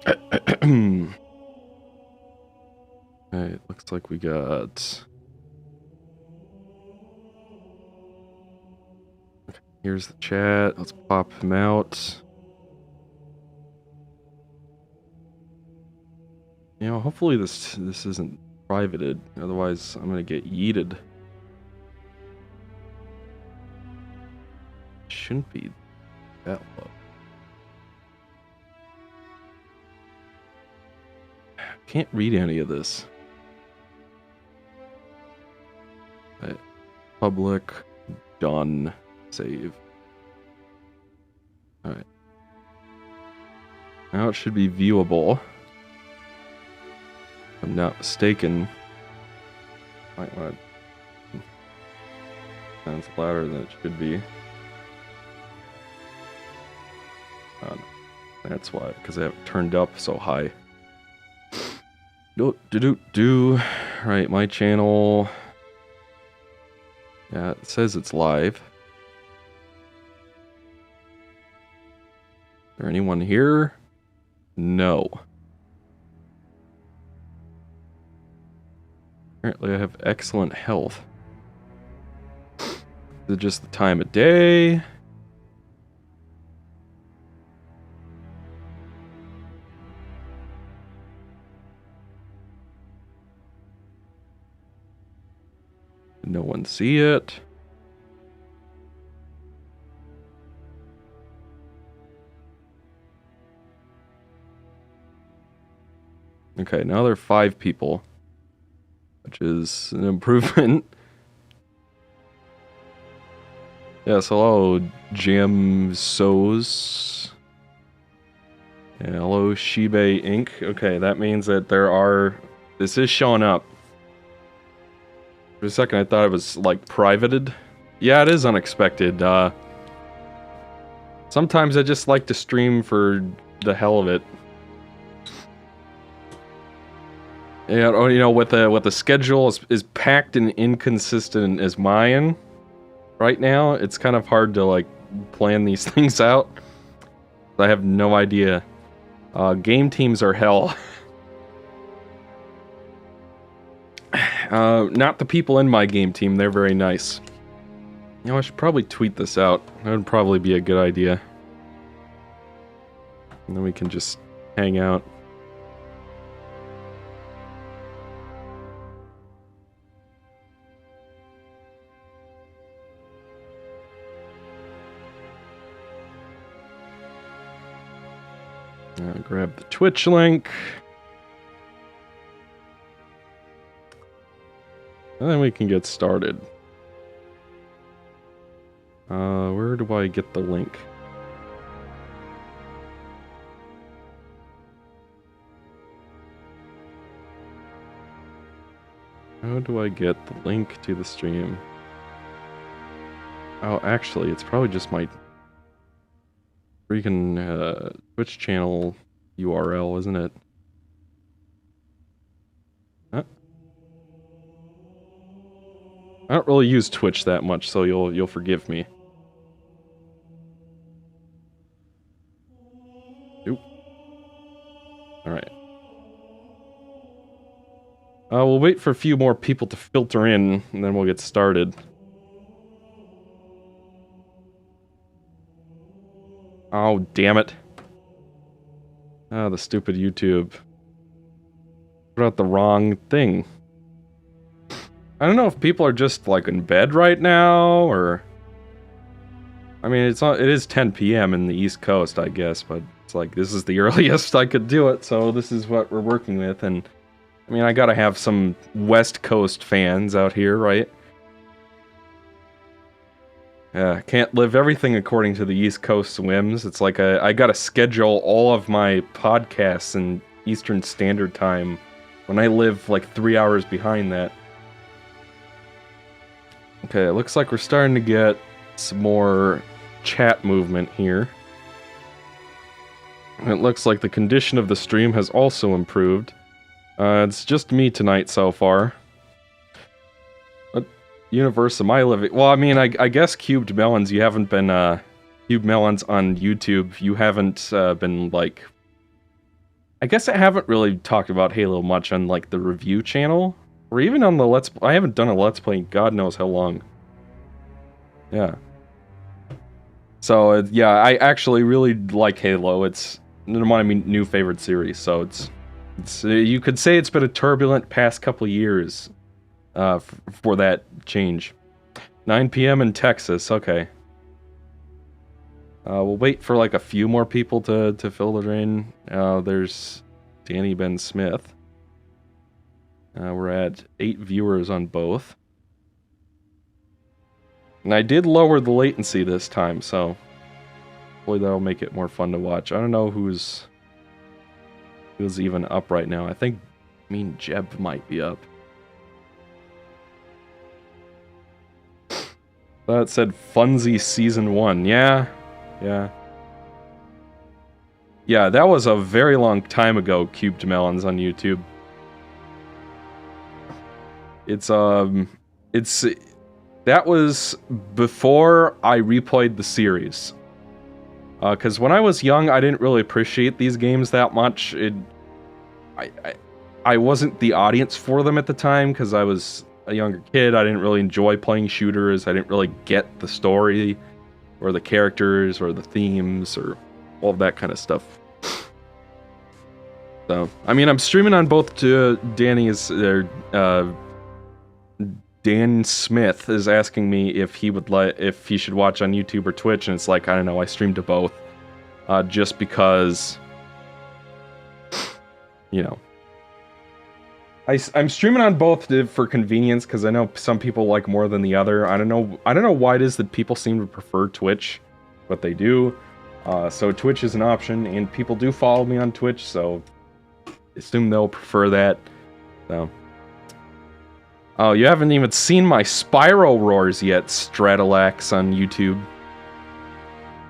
Okay, it looks like we got... Here's the chat. Let's pop him out. You know, hopefully this isn't privated. Otherwise, I'm gonna get yeeted. Shouldn't be that low. Can't read any of this. Right. Public. Done. Save. Alright. Now it should be viewable. If I'm not mistaken. Might want to... Sounds louder than it should be. No. That's why, because I have it turned up so high. Right, my channel. Yeah, it says it's live. Is there anyone here? No. Apparently I have excellent health. Is it just the time of day? Did no one see it? Okay, now there are 5 people, which is an improvement. Yes, hello, Jam So's. Yeah, hello, Shibe Inc. Okay, that means that there are... This is showing up. For a second, I thought it was, like, privated. Yeah, it is unexpected. Sometimes I just like to stream for the hell of it. Yeah, you know, with the schedule is packed and inconsistent as mine right now, it's kind of hard to, like, plan these things out. I have no idea. Game teams are hell. Not the people in my game team, they're very nice. You know, I should probably tweet this out. That would probably be a good idea. And then we can just hang out. Grab the Twitch link. And then we can get started. Where do I get the link? How do I get the link to the stream? Oh, actually, it's probably just my freaking Twitch channel URL, isn't it? Huh? I don't really use Twitch that much, so you'll forgive me. Oop. All right. We'll wait for a few more people to filter in, and then we'll get started. Oh, damn it. Ah, the stupid YouTube. Put out the wrong thing. I don't know if people are just, like, in bed right now, or... I mean, it is 10 p.m. in the East Coast, I guess, but it's like, this is the earliest I could do it, so this is what we're working with, and... I mean, I gotta have some West Coast fans out here, right? Yeah, can't live everything according to the East Coast whims. It's like I gotta schedule all of my podcasts in Eastern Standard Time when I live like 3 hours behind that. Okay, it looks like we're starting to get some more chat movement here. It looks like the condition of the stream has also improved. It's just me tonight so far. What universe am I living? Well, I mean, I guess Cubed Melons, you haven't been, Cubed Melons on YouTube, you haven't been, like, I guess I haven't really talked about Halo much on, like, the review channel. Or even on the I haven't done a Let's Play in God knows how long. Yeah. So, yeah, I actually really like Halo. It's one of my new favorite series, so it's you could say it's been a turbulent past couple years for that change. 9 p.m. in Texas, okay. We'll wait for like a few more people to filter in. There's Danny Ben Smith. We're at 8 viewers on both. And I did lower the latency this time, so hopefully that'll make it more fun to watch. I don't know who's even up right now. I think Jeb might be up. That said Funzies Season 1. Yeah. Yeah, that was a very long time ago, Cubed Melons on YouTube. That was before I replayed the series. Because when I was young, I didn't really appreciate these games that much. I wasn't the audience for them at the time, because I was a younger kid. I didn't really enjoy playing shooters. I didn't really get the story, or the characters, or the themes, or all of that kind of stuff. So, I mean, I'm streaming on both Danny's... Dan Smith is asking me if he should watch on YouTube or Twitch, and it's like, I don't know, I stream to both. Just because, you know. I'm streaming on both for convenience, because I know some people like more than the other. I don't know why it is that people seem to prefer Twitch, but they do. So Twitch is an option, and people do follow me on Twitch, so assume they'll prefer that. So. Oh, you haven't even seen my Spiral Roars yet, Stratilax on YouTube.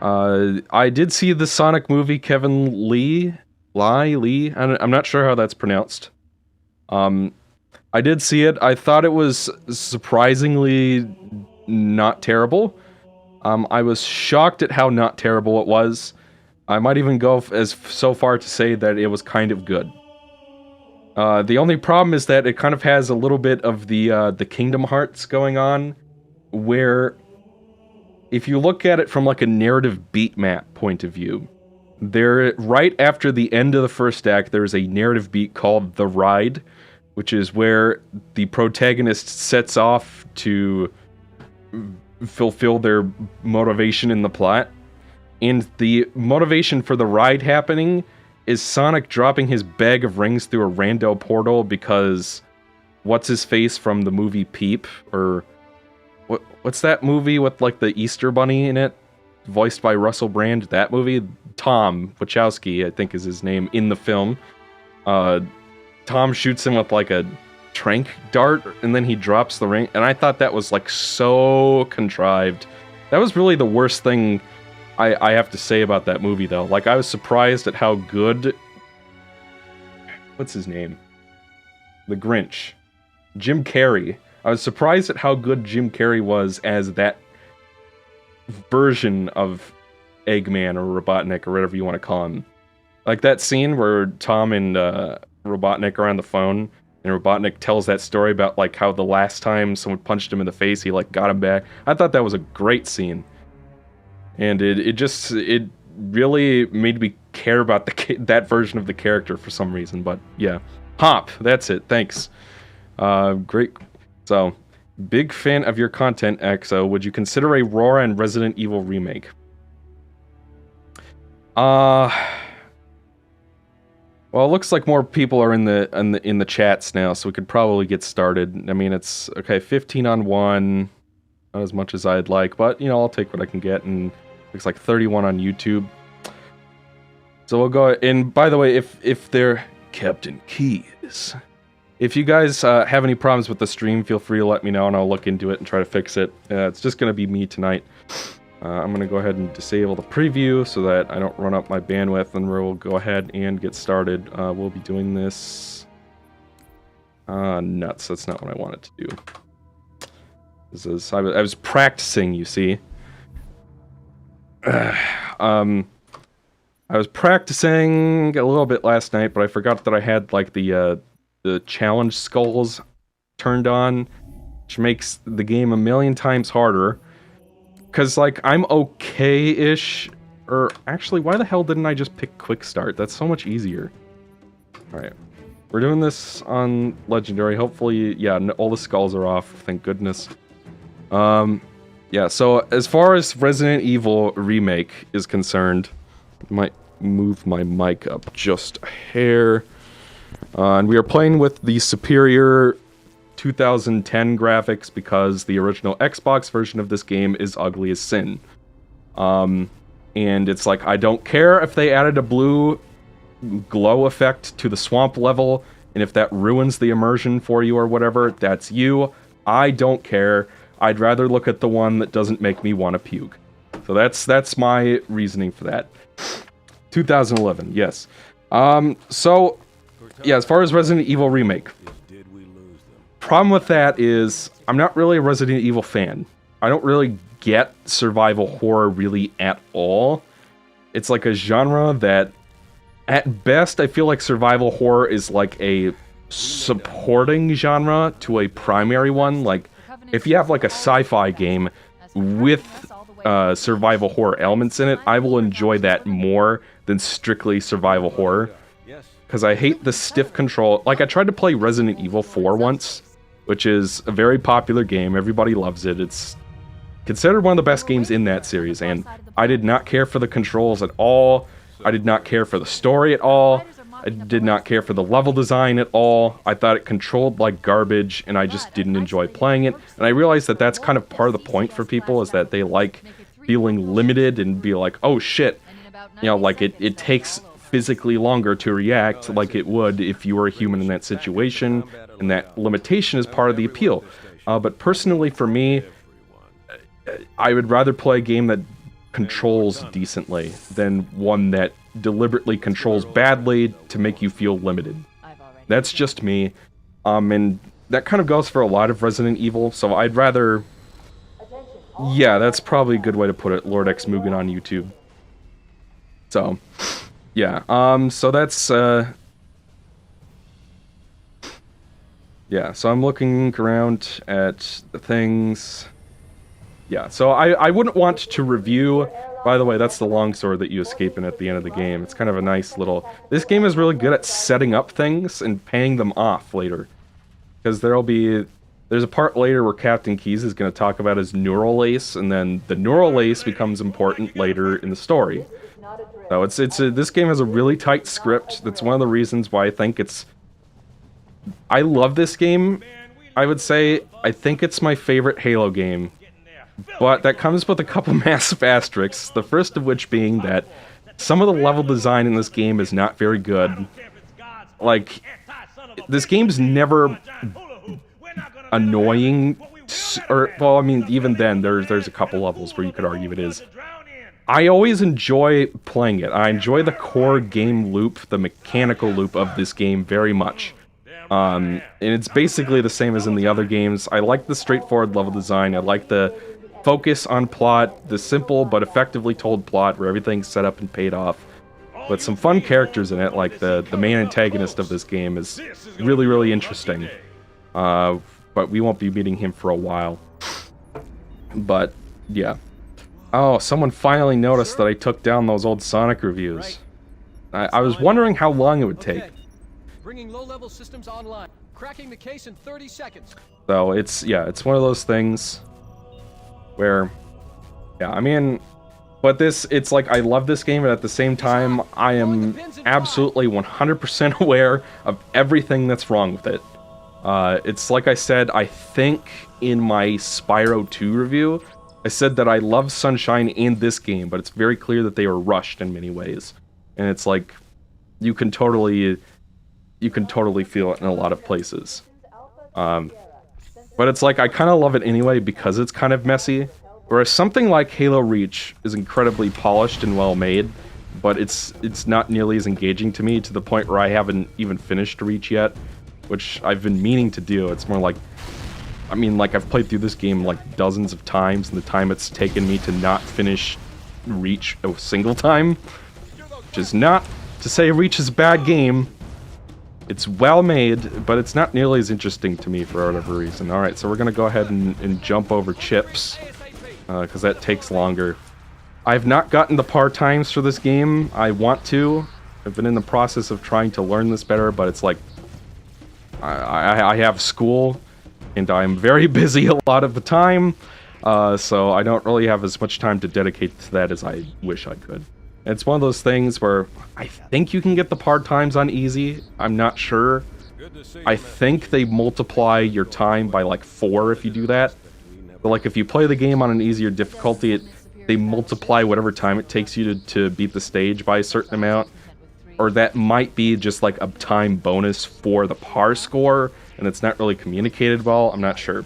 I did see the Sonic movie, Kevin Lee? I'm not sure how that's pronounced. I did see it. I thought it was surprisingly not terrible. I was shocked at how not terrible it was. I might even go so far to say that it was kind of good. The only problem is that it kind of has a little bit of the Kingdom Hearts going on, where if you look at it from like a narrative beat map point of view, right after the end of the first act, there's a narrative beat called The Ride, which is where the protagonist sets off to fulfill their motivation in the plot. And the motivation for the ride happening is Sonic dropping his bag of rings through a rando portal because what's-his-face from the movie Peep, or what's that movie with like the Easter Bunny in it, voiced by Russell Brand, that movie? Tom Wachowski, I think is his name, in the film. Tom shoots him with like a tranq dart, and then he drops the ring, and I thought that was like so contrived. That was really the worst thing I have to say about that movie, though. Like, I was surprised at how good... What's his name? The Grinch. Jim Carrey. I was surprised at how good Jim Carrey was as that version of Eggman or Robotnik or whatever you want to call him. Like that scene where Tom and Robotnik are on the phone, and Robotnik tells that story about like how the last time someone punched him in the face, he like got him back. I thought that was a great scene. And it really made me care about that version of the character for some reason. But yeah, Hop, that's it. Thanks. Great. So, big fan of your content, Exo. Would you consider a Aurora and Resident Evil remake? Well, it looks like more people are in the chats now, so we could probably get started. I mean, it's okay. 15 on 1, not as much as I'd like, but you know, I'll take what I can get. And looks like 31 on YouTube. So we'll go. And by the way, if they're Captain Keys, if you guys have any problems with the stream, feel free to let me know, and I'll look into it and try to fix it. It's just gonna be me tonight. I'm gonna go ahead and disable the preview so that I don't run up my bandwidth, and we'll go ahead and get started. We'll be doing this. Nuts. That's not what I wanted to do. I was practicing, you see. I was practicing a little bit last night, but I forgot that I had like the challenge skulls turned on, which makes the game a million times harder. Cause like I'm okay-ish, or actually, why the hell didn't I just pick quick start? That's so much easier. All right, we're doing this on legendary. Hopefully, yeah, all the skulls are off. Thank goodness. Yeah. So as far as Resident Evil Remake is concerned, I might move my mic up just a hair. And we are playing with the superior 2010 graphics because the original Xbox version of this game is ugly as sin. And it's like, I don't care if they added a blue glow effect to the swamp level, and if that ruins the immersion for you or whatever, that's you. I don't care. I'd rather look at the one that doesn't make me want to puke. So that's my reasoning for that. 2011, yes. So, yeah, as far as Resident Evil Remake, problem with that is I'm not really a Resident Evil fan. I don't really get survival horror really at all. It's like a genre that, at best, I feel like survival horror is like a supporting genre to a primary one. Like, if you have like a sci-fi game with survival horror elements in it, I will enjoy that more than strictly survival horror. Because I hate the stiff control. Like, I tried to play Resident Evil 4 once, which is a very popular game. Everybody loves it. It's considered one of the best games in that series, and I did not care for the controls at all. I did not care for the story at all. I did not care for the level design at all. I thought it controlled like garbage, and I just didn't enjoy playing it. And I realized that that's kind of part of the point for people, is that they like feeling limited and be like, oh shit, you know, like it takes physically longer to react like it would if you were a human in that situation, and that limitation is part of the appeal. But personally for me, I would rather play a game that controls decently than one that deliberately controls badly to make you feel limited. That's just me. And that kind of goes for a lot of Resident Evil, so I'd rather... Yeah, that's probably a good way to put it, Lord X Mugen on YouTube. So, yeah, so that's, yeah, so I'm looking around at the things. Yeah, so I wouldn't want to review... By the way, that's the longsword that you escape in at the end of the game. It's kind of a nice little... This game is really good at setting up things and paying them off later. Because there'll be... There's a part later where Captain Keyes is going to talk about his neural lace, and then the neural lace becomes important later in the story. So this game has a really tight script. That's one of the reasons why I think it's... I love this game. I would say I think it's my favorite Halo game. But that comes with a couple massive asterisks, the first of which being that some of the level design in this game is not very good. Like, this game's never annoying, or, well, I mean, even then, there's a couple levels where you could argue it is. I always enjoy playing it. I enjoy the core game loop, the mechanical loop of this game very much. And it's basically the same as in the other games. I like the straightforward level design, I like the focus on plot, the simple but effectively told plot where everything's set up and paid off. But some fun characters in it, like the main antagonist of this game is really, really interesting. But we won't be meeting him for a while. But, yeah. Oh, someone finally noticed that I took down those old Sonic reviews. I was wondering how long it would take. Bringing low-level systems online. Cracking the case in 30 seconds. So, it's one of those things where, yeah, I mean, but it's like, I love this game, but at the same time, I am absolutely 100% aware of everything that's wrong with it. It's like I said, I think in my Spyro 2 review, I said that I love Sunshine and this game, but it's very clear that they were rushed in many ways. And it's like, you can totally feel it in a lot of places. But it's like, I kind of love it anyway because it's kind of messy. Whereas something like Halo Reach is incredibly polished and well made, but it's not nearly as engaging to me, to the point where I haven't even finished Reach yet, which I've been meaning to do. It's more like, I mean, like, I've played through this game like dozens of times, and the time it's taken me to not finish Reach a single time. which is not to say Reach is a bad game. It's well made, but it's not nearly as interesting to me for whatever reason. Alright, so we're gonna go ahead and jump over chips, because that takes longer. I've not gotten the par times for this game. I want to. I've been in the process of trying to learn this better, but it's like I have school, and I'm very busy a lot of the time, so I don't really have as much time to dedicate to that as I wish I could. It's one of those things where I think you can get the par times on easy. I'm not sure. I think they multiply your time by like 4 if you do that. But like if you play the game on an easier difficulty, they multiply whatever time it takes you to beat the stage by a certain amount. Or that might be just like a time bonus for the par score, and it's not really communicated well. I'm not sure.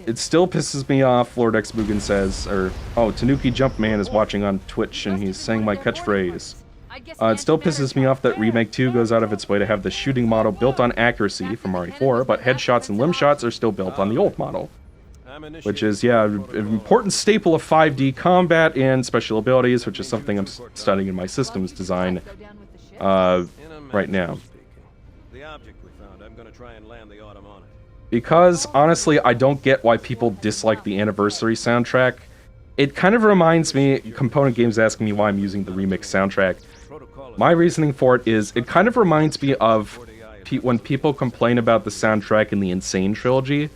It still pisses me off, Lord X Mugen says, Tanuki Jumpman is watching on Twitch and he's saying my catchphrase. It still pisses me off that Remake 2 goes out of its way to have the shooting model built on accuracy from RE4, but headshots and limb shots are still built on the old model. Which is, yeah, an important staple of 5D combat and special abilities, which is something I'm studying in my systems design right now. Because, honestly, I don't get why people dislike the Anniversary soundtrack. It kind of reminds me, Component Games asking me why I'm using the remix soundtrack. My reasoning for it is, it kind of reminds me of when people complain about the soundtrack in the Insane trilogy,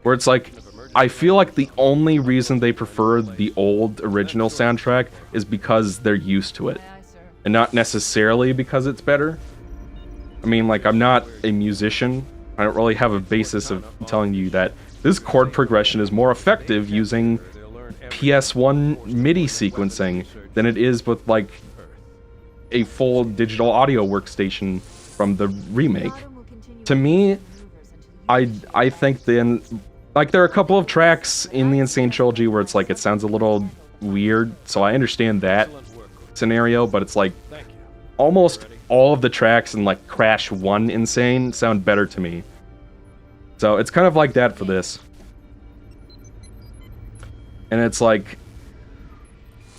where it's like, I feel like the only reason they prefer the old original soundtrack is because they're used to it, and not necessarily because it's better. I mean, like, I'm not a musician. I don't really have a basis of telling you that this chord progression is more effective using PS1 MIDI sequencing than it is with, like, a full digital audio workstation from the remake. To me, I think then, like, there are a couple of tracks in the Insane Trilogy where it's like, it sounds a little weird, so I understand that scenario, but it's like, almost all of the tracks in, like, Crash 1 Insane sound better to me. So it's kind of like that for this. And it's like,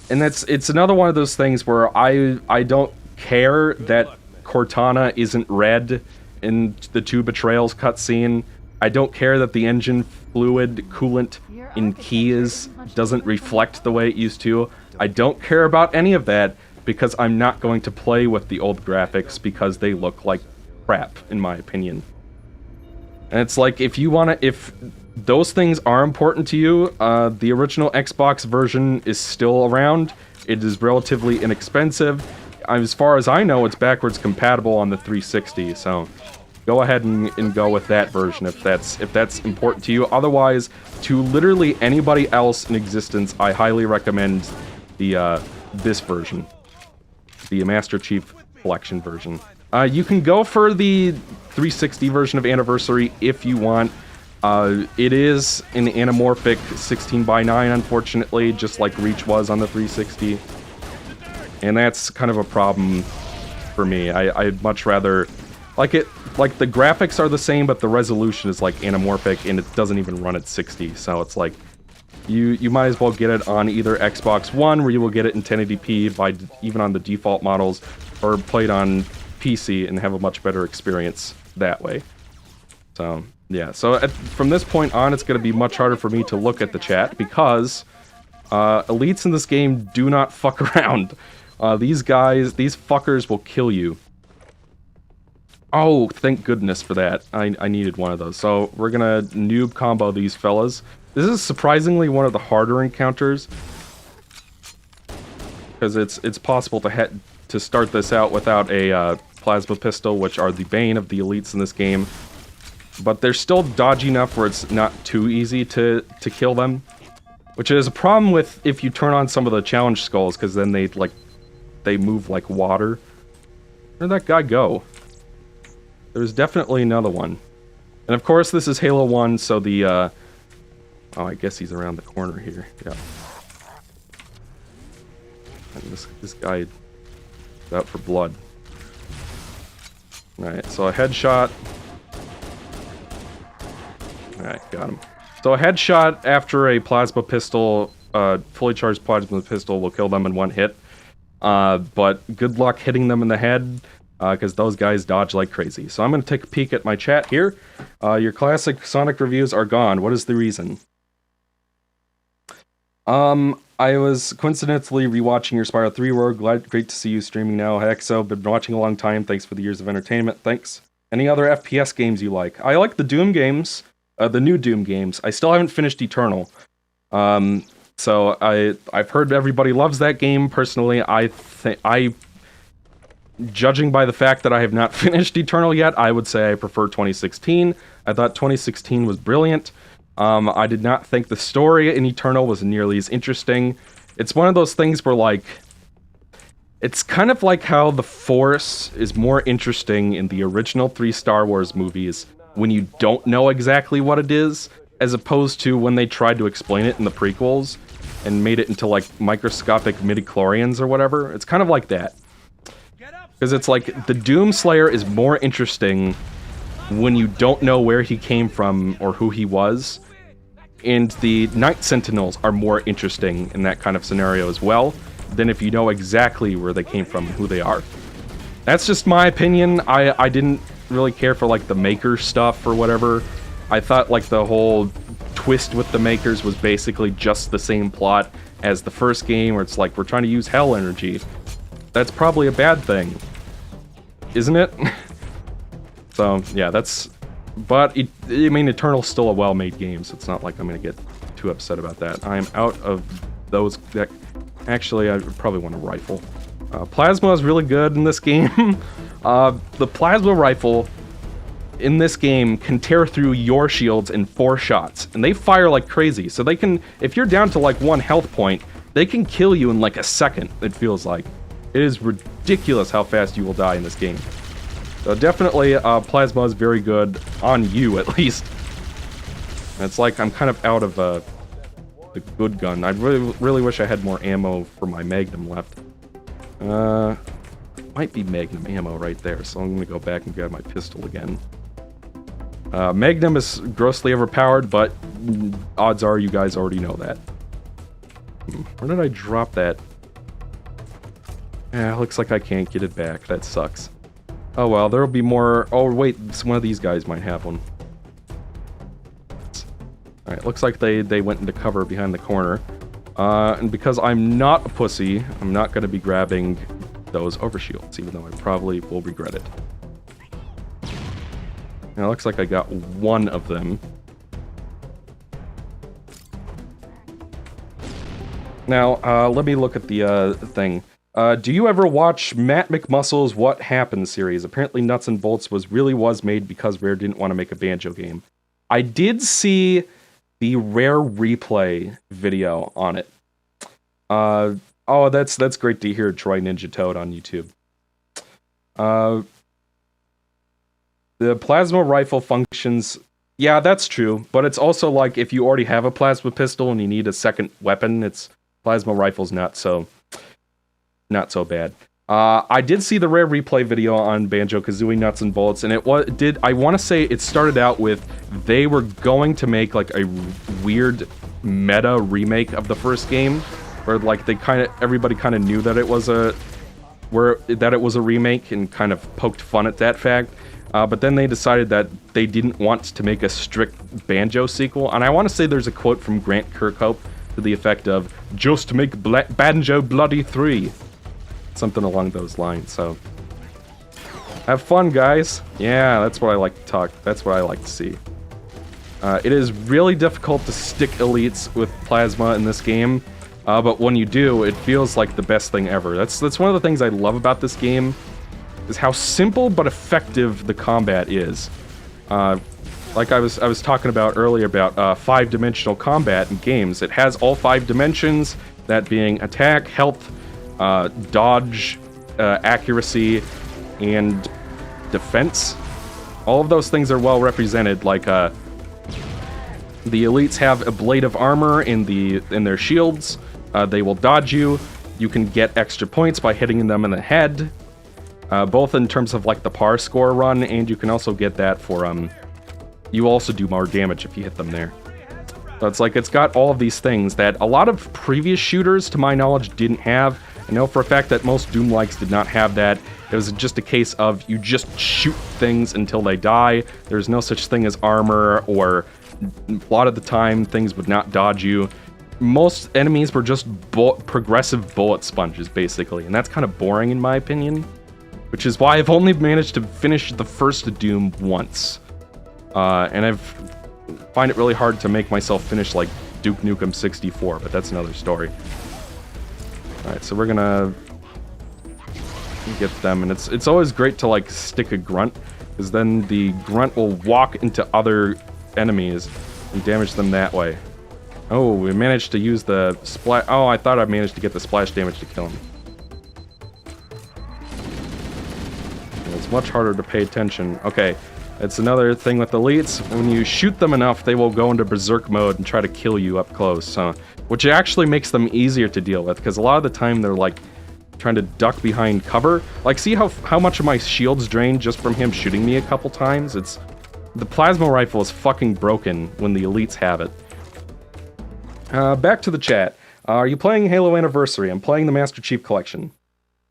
and it's another one of those things where I don't care that Cortana isn't red in the 2 Betrayals cutscene. I don't care that the engine fluid coolant in Keys doesn't reflect the way it used to. I don't care about any of that because I'm not going to play with the old graphics because they look like crap, in my opinion. And it's like, if those things are important to you, the original Xbox version is still around. It is relatively inexpensive. As far as I know, it's backwards compatible on the 360, so go ahead and go with that version if that's important to you. Otherwise, to literally anybody else in existence, I highly recommend this version, the Master Chief Collection version. You can go for the 360 version of Anniversary if you want. It is an anamorphic 16:9, unfortunately, just like Reach was on the 360. And that's kind of a problem for me. I'd much rather, like the graphics are the same, but the resolution is like anamorphic, and it doesn't even run at 60. So it's like, you might as well get it on either Xbox One, where you will get it in 1080p by even on the default models, or play it on PC and have a much better experience that way. So yeah, so from this point on, it's going to be much harder for me to look at the chat because elites in this game do not fuck around. These fuckers will kill you. Oh, thank goodness for that. I needed one of those. So we're gonna noob combo these fellas. This is surprisingly one of the harder encounters, because it's possible to start this out without a plasma pistol, which are the bane of the elites in this game. But they're still dodgy enough where it's not too easy to kill them, which is a problem with if you turn on some of the challenge skulls, because then they move like water. Where'd that guy go? There's definitely another one. And of course, this is Halo 1, so the, oh, I guess he's around the corner here. Yeah. And this guy is out for blood. Alright, so a headshot. Alright, got him. So a headshot after a plasma pistol, fully charged plasma pistol will kill them in one hit. but good luck hitting them in the head, because those guys dodge like crazy. So I'm going to take a peek at my chat here. Your classic Sonic reviews are gone. What is the reason? I was coincidentally rewatching your Spyro 3 Roar. Great to see you streaming now. Exo, been watching a long time. Thanks for the years of entertainment. Thanks. Any other FPS games you like? I like the Doom games, the new Doom games. I still haven't finished Eternal. So I've heard everybody loves that game. Personally, judging by the fact that I have not finished Eternal yet, I would say I prefer 2016. I thought 2016 was brilliant. I did not think the story in Eternal was nearly as interesting. It's one of those things where, like, it's kind of like how the Force is more interesting in the original 3 Star Wars movies when you don't know exactly what it is, as opposed to when they tried to explain it in the prequels and made it into, like, microscopic midichlorians or whatever. It's kind of like that. Because it's like, the Doomslayer is more interesting when you don't know where he came from or who he was, and the Night Sentinels are more interesting in that kind of scenario as well than if you know exactly where they came from and who they are. That's just my opinion. I didn't really care for, like, the Maker stuff or whatever. I thought, like, the whole twist with the Makers was basically just the same plot as the first game, where it's like, we're trying to use hell energy. That's probably a bad thing, isn't it? So, yeah, that's... But, I mean, Eternal's still a well-made game, so it's not like I'm gonna get too upset about that. I am out of those... Actually, I probably want a rifle. Plasma is really good in this game. The plasma rifle in this game can tear through your shields in 4 shots, and they fire like crazy, so they can... If you're down to, like, 1 health point, they can kill you in, like, a second, it feels like. It is ridiculous how fast you will die in this game. So definitely, Plasma is very good, on you at least. And it's like I'm kind of out of the good gun. I really wish I had more ammo for my Magnum left. Might be Magnum ammo right there, so I'm gonna go back and grab my pistol again. Magnum is grossly overpowered, but odds are you guys already know that. Where did I drop that? Looks like I can't get it back. That sucks. Oh well, there'll be more... Oh wait, one of these guys might have one. Alright, looks like they went into cover behind the corner. And because I'm not a pussy, I'm not going to be grabbing those overshields, even though I probably will regret it. Now, it looks like I got one of them. Now, let me look at the thing. Do you ever watch Matt McMuscle's What Happened series? Apparently Nuts and Bolts was made because Rare didn't want to make a Banjo game. I did see the Rare replay video on it. Oh, that's great to hear, Troy Ninja Toad on YouTube. The plasma rifle functions... Yeah, that's true, but it's also like if you already have a plasma pistol and you need a second weapon, plasma rifle's not so bad. I did see the Rare replay video on Banjo-Kazooie Nuts and Bolts, and I want to say it started out with they were going to make like a weird meta remake of the first game, where like everybody kind of knew that it was a remake and kind of poked fun at that fact. But then they decided that they didn't want to make a strict Banjo sequel, and I want to say there's a quote from Grant Kirkhope to the effect of, "Just make Banjo Bloody 3." Something along those lines, so... Have fun, guys! Yeah, that's what I like to talk... That's what I like to see. It is really difficult to stick elites with plasma in this game, but when you do, it feels like the best thing ever. That's one of the things I love about this game, is how simple but effective the combat is. Like I was talking about earlier about 5-dimensional combat in games. It has all 5 dimensions, that being attack, health, dodge, accuracy, and defense. All of those things are well represented. Like the elites have ablative armor in their shields. They will dodge you. You can get extra points by hitting them in the head, both in terms of like the par score run, and you can also get that for you also do more damage if you hit them there. So it's like it's got all of these things that a lot of previous shooters, to my knowledge, didn't have. I know for a fact that most Doom-likes did not have that. It was just a case of you just shoot things until they die. There's no such thing as armor, or a lot of the time things would not dodge you. Most enemies were just progressive bullet sponges, basically, and that's kind of boring in my opinion, which is why I've only managed to finish the first Doom once. And I find it really hard to make myself finish like Duke Nukem 64, but that's another story. Alright, so we're gonna get them, and it's always great to like stick a grunt, because then the grunt will walk into other enemies and damage them that way. Oh, we managed to use the splash. Oh, I thought I managed to get the splash damage to kill him. It's much harder to pay attention. Okay, it's another thing with elites. When you shoot them enough, they will go into berserk mode and try to kill you up close, which actually makes them easier to deal with, because a lot of the time they're like trying to duck behind cover. Like, see how much of my shield's drained just from him shooting me a couple times? The plasma rifle is fucking broken when the elites have it. Back to the chat. Are you playing Halo Anniversary? I'm playing the Master Chief Collection.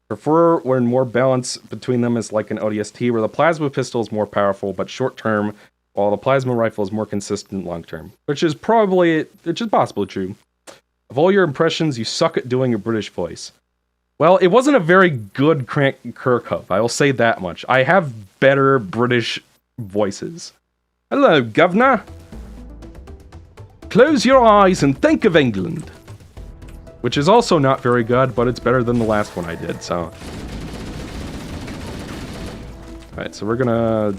Prefer when more balance between them is like an ODST, where the plasma pistol is more powerful but short term, while the plasma rifle is more consistent long term. Which is possibly true. Of all your impressions, you suck at doing a British voice. Well, it wasn't a very good Kirkhope, I will say that much. I have better British voices. Hello, governor. Close your eyes and think of England. Which is also not very good, but it's better than the last one I did, so. Alright, so we're gonna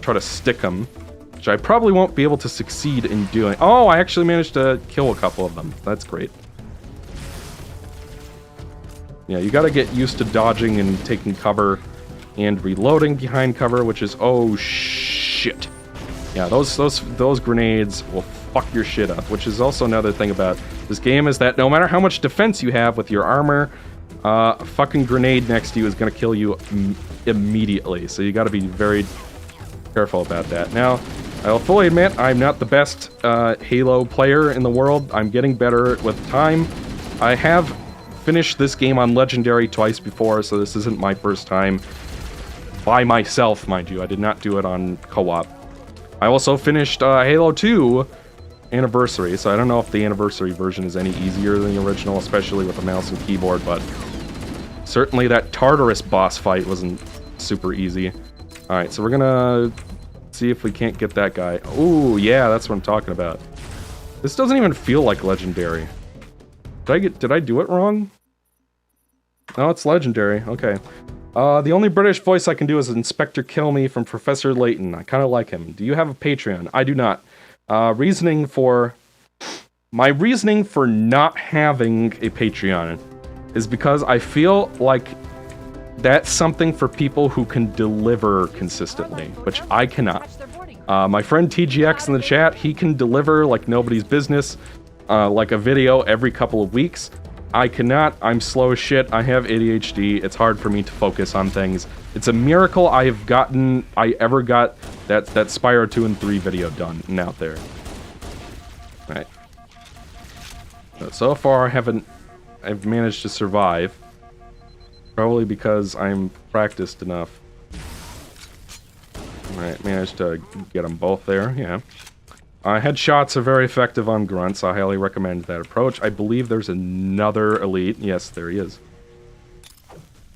try to stick them, which I probably won't be able to succeed in doing. Oh, I actually managed to kill a couple of them. That's great. Yeah, you gotta get used to dodging and taking cover and reloading behind cover, which is, oh shit. Yeah, those grenades will fuck your shit up, which is also another thing about this game, is that no matter how much defense you have with your armor, a fucking grenade next to you is gonna kill you immediately, so you gotta be very careful about that. Now, I'll fully admit I'm not the best Halo player in the world. I'm getting better with time. I have finished this game on Legendary twice before, so this isn't my first time by myself, mind you. I did not do it on co-op. I also finished Halo 2 Anniversary, so I don't know if the Anniversary version is any easier than the original, especially with a mouse and keyboard, but certainly that Tartarus boss fight wasn't super easy. Alright, so we're gonna see if we can't get that guy. Ooh, yeah, that's what I'm talking about. This doesn't even feel like Legendary. Did I do it wrong? Oh, it's Legendary, okay. The only British voice I can do is Inspector Kilme from Professor Layton. I kind of like him. Do you have a Patreon? I do not. My reasoning for not having a Patreon is because I feel like that's something for people who can deliver consistently, which I cannot. My friend TGX in the chat, he can deliver like nobody's business, like a video every couple of weeks. I cannot. I'm slow as shit. I have ADHD. It's hard for me to focus on things. It's a miracle I ever got that Spyro 2 and 3 video done and out there. Alright. So far I've managed to survive. Probably because I'm practiced enough. Alright, managed to get them both there, yeah. Headshots are very effective on grunts. I highly recommend that approach. I believe there's another elite. Yes, there he is.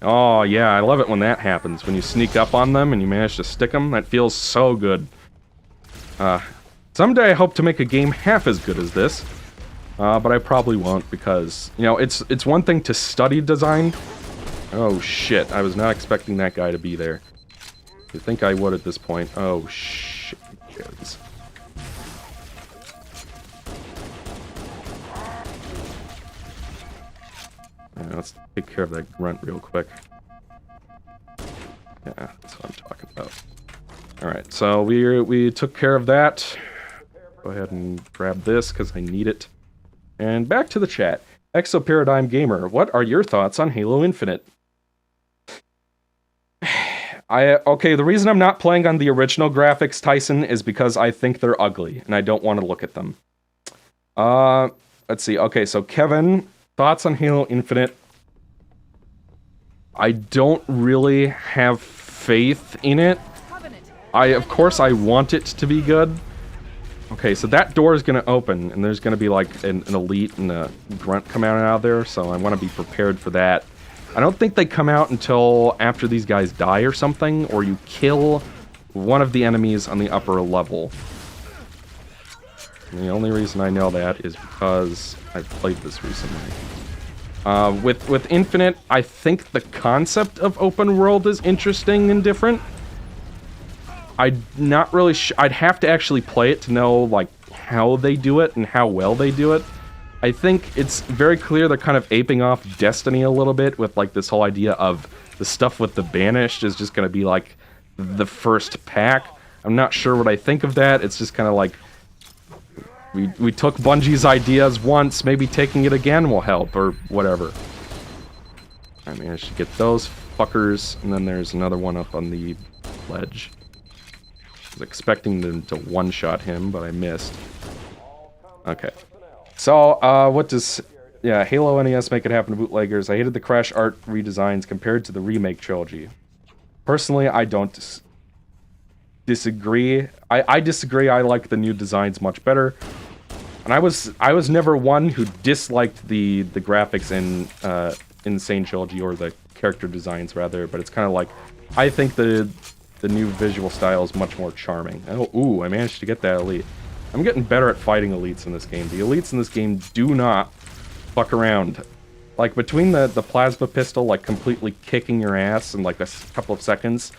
Oh, yeah, I love it when that happens. When you sneak up on them and you manage to stick them. That feels so good. Someday I hope to make a game half as good as this. But I probably won't because, you know, it's one thing to study design. Oh, shit. I was not expecting that guy to be there. I think I would at this point. Oh, shit. There he is. Let's take care of that grunt real quick. Yeah, that's what I'm talking about. Alright, so we took care of that. Go ahead and grab this, because I need it. And back to the chat. ExoParadigmGamer, what are your thoughts on Halo Infinite? Okay, the reason I'm not playing on the original graphics, Tyson, is because I think they're ugly, and I don't want to look at them. Let's see. Okay, so Kevin, thoughts on Halo Infinite? I don't really have faith in it. Of course, I want it to be good. Okay, so that door is going to open, and there's going to be like an elite and a grunt come out of there, so I want to be prepared for that. I don't think they come out until after these guys die or something, or you kill one of the enemies on the upper level. And the only reason I know that is because I've played this recently. With Infinite, I think the concept of open world is interesting and different. I'd not really I'd have to actually play it to know, like, how they do it and how well they do it. I think it's very clear they're kind of aping off Destiny a little bit with, like, this whole idea of the stuff with the Banished is just going to be, like, the first pack. I'm not sure what I think of that. It's just kind of like, we took Bungie's ideas once, maybe taking it again will help, or whatever. I managed to get those fuckers, and then there's another one up on the ledge. I was expecting them to one-shot him, but I missed. Okay. So, what does... Yeah, Halo NES make it happen to bootleggers. I hated the Crash art redesigns compared to the remake trilogy. Personally, I don't disagree. I disagree. I like the new designs much better. And I was never one who disliked the graphics in Insane Trilogy, or the character designs, rather, but it's kind of like... I think the new visual style is much more charming. Oh, ooh, I managed to get that elite. I'm getting better at fighting elites in this game. The elites in this game do not fuck around. Like, between the plasma pistol, like, completely kicking your ass in, like, a couple of seconds.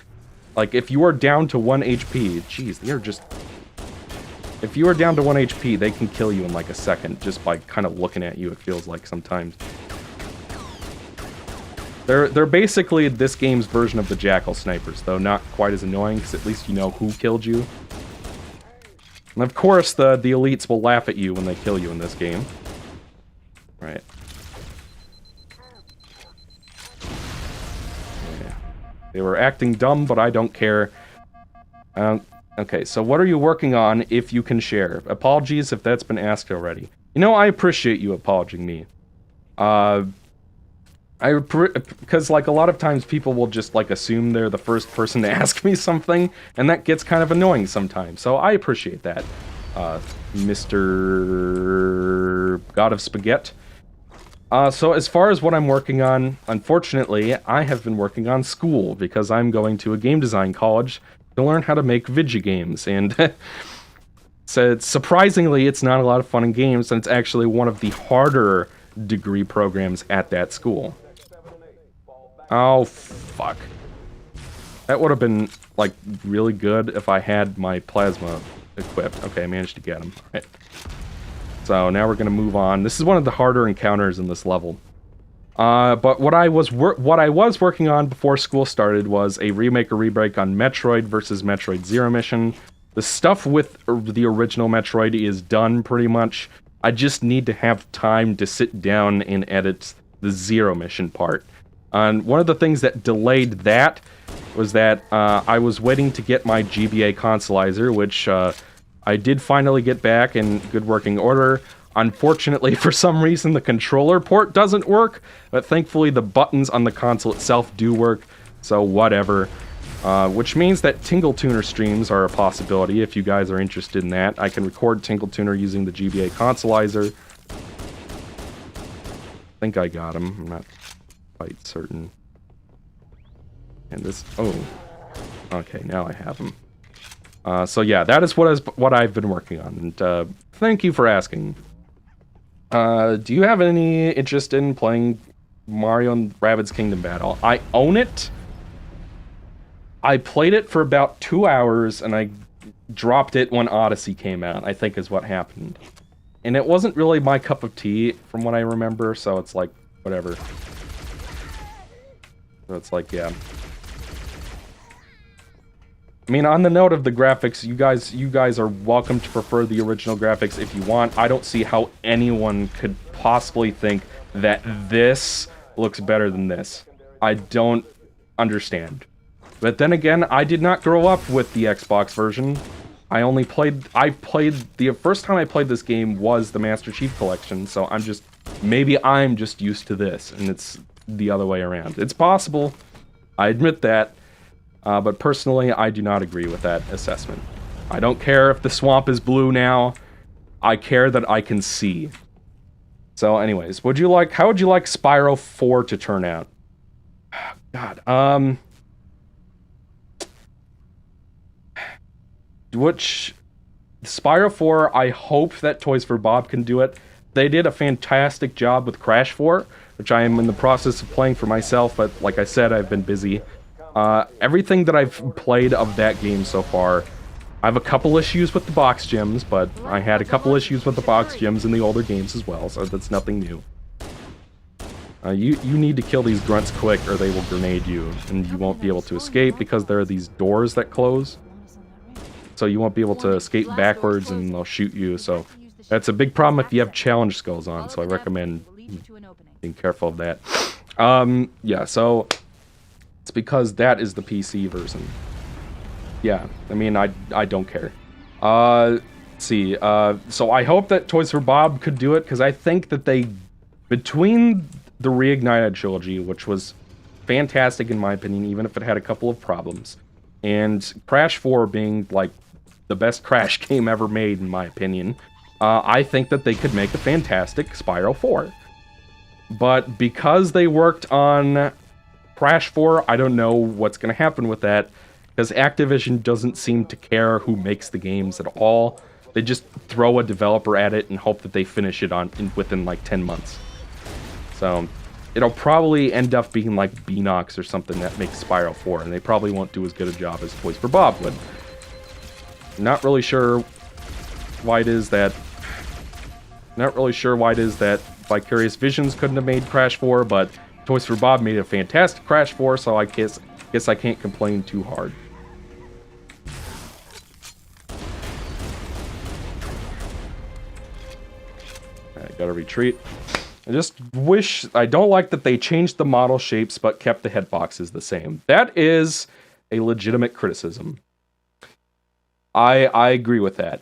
Like, if you are down to 1 HP, jeez, they're just... If you are down to 1 HP, they can kill you in, like, a second, just by kind of looking at you, it feels like, sometimes. They're basically this game's version of the Jackal snipers, though not quite as annoying, because at least you know who killed you. And of course, the elites will laugh at you when they kill you in this game. Right. Yeah. They were acting dumb, but I don't care. Okay, so what are you working on, if you can share? Apologies if that's been asked already. You know, I appreciate you apologizing me. Because, like, a lot of times people will just, like, assume they're the first person to ask me something, and that gets kind of annoying sometimes, so I appreciate that, Mr. God of Spaghetti. So as far as what I'm working on, unfortunately, I have been working on school, because I'm going to a game design college to learn how to make video games, and so surprisingly, it's not a lot of fun in games, and it's actually one of the harder degree programs at that school. Oh, fuck. That would have been, like, really good if I had my plasma equipped. Okay, I managed to get him. Right. So now we're gonna move on. This is one of the harder encounters in this level. But what I was working on before school started was a remake or rebreak on Metroid versus Metroid Zero Mission. The stuff with the original Metroid is done pretty much. I just need to have time to sit down and edit the Zero Mission part. And one of the things that delayed that was that I was waiting to get my GBA consolizer, which I did finally get back in good working order. Unfortunately, for some reason, the controller port doesn't work, but thankfully the buttons on the console itself do work, so whatever. Which means that Tingle Tuner streams are a possibility if you guys are interested in that. I can record Tingle Tuner using the GBA consolizer. I think I got him. I'm not quite certain. And this... Oh. Okay, now I have him. So yeah, that is what I've been working on, and thank you for asking. Do you have any interest in playing Mario and Rabbids Kingdom Battle? I own it. I played it for about 2 hours, and I dropped it when Odyssey came out, I think is what happened. And it wasn't really my cup of tea, from what I remember, so it's like, whatever. So it's like, yeah. I mean, on the note of the graphics, you guys are welcome to prefer the original graphics if you want. I don't see how anyone could possibly think that this looks better than this. I don't understand. But then again, I did not grow up with the Xbox version. The first time I played this game was the Master Chief Collection, so maybe I'm just used to this, and it's the other way around. It's possible, I admit that, but personally, I do not agree with that assessment. I don't care if the swamp is blue now, I care that I can see. So anyways, how would you like Spyro 4 to turn out? God, Spyro 4, I hope that Toys for Bob can do it. They did a fantastic job with Crash 4, which I am in the process of playing for myself, but like I said, I've been busy. Everything that I've played of that game so far, I have a couple issues with the box gems, but I had a couple issues with the box gems in the older games as well, so that's nothing new. You need to kill these grunts quick or they will grenade you, and you won't be able to escape because there are these doors that close. So you won't be able to escape backwards and they'll shoot you, so that's a big problem if you have challenge skulls on, so I recommend being careful of that. Yeah, so it's because that is the PC version. Yeah, I mean, I don't care. Let's see, so I hope that Toys for Bob could do it, because I think that between the Reignited trilogy, which was fantastic in my opinion, even if it had a couple of problems, and Crash 4 being, like, the best Crash game ever made, in my opinion, I think that they could make a fantastic Spyro 4. But because they worked on Crash 4, I don't know what's going to happen with that, because Activision doesn't seem to care who makes the games at all. They just throw a developer at it and hope that they finish it within like 10 months. So it'll probably end up being like Beanox or something that makes Spyro 4, and they probably won't do as good a job as Toys for Bob would. Not really sure why it is that Vicarious Visions couldn't have made Crash 4, but Toys for Bob made a fantastic Crash 4, so I guess I can't complain too hard. I gotta retreat. I don't like that they changed the model shapes but kept the hitboxes the same. That is a legitimate criticism. I agree with that.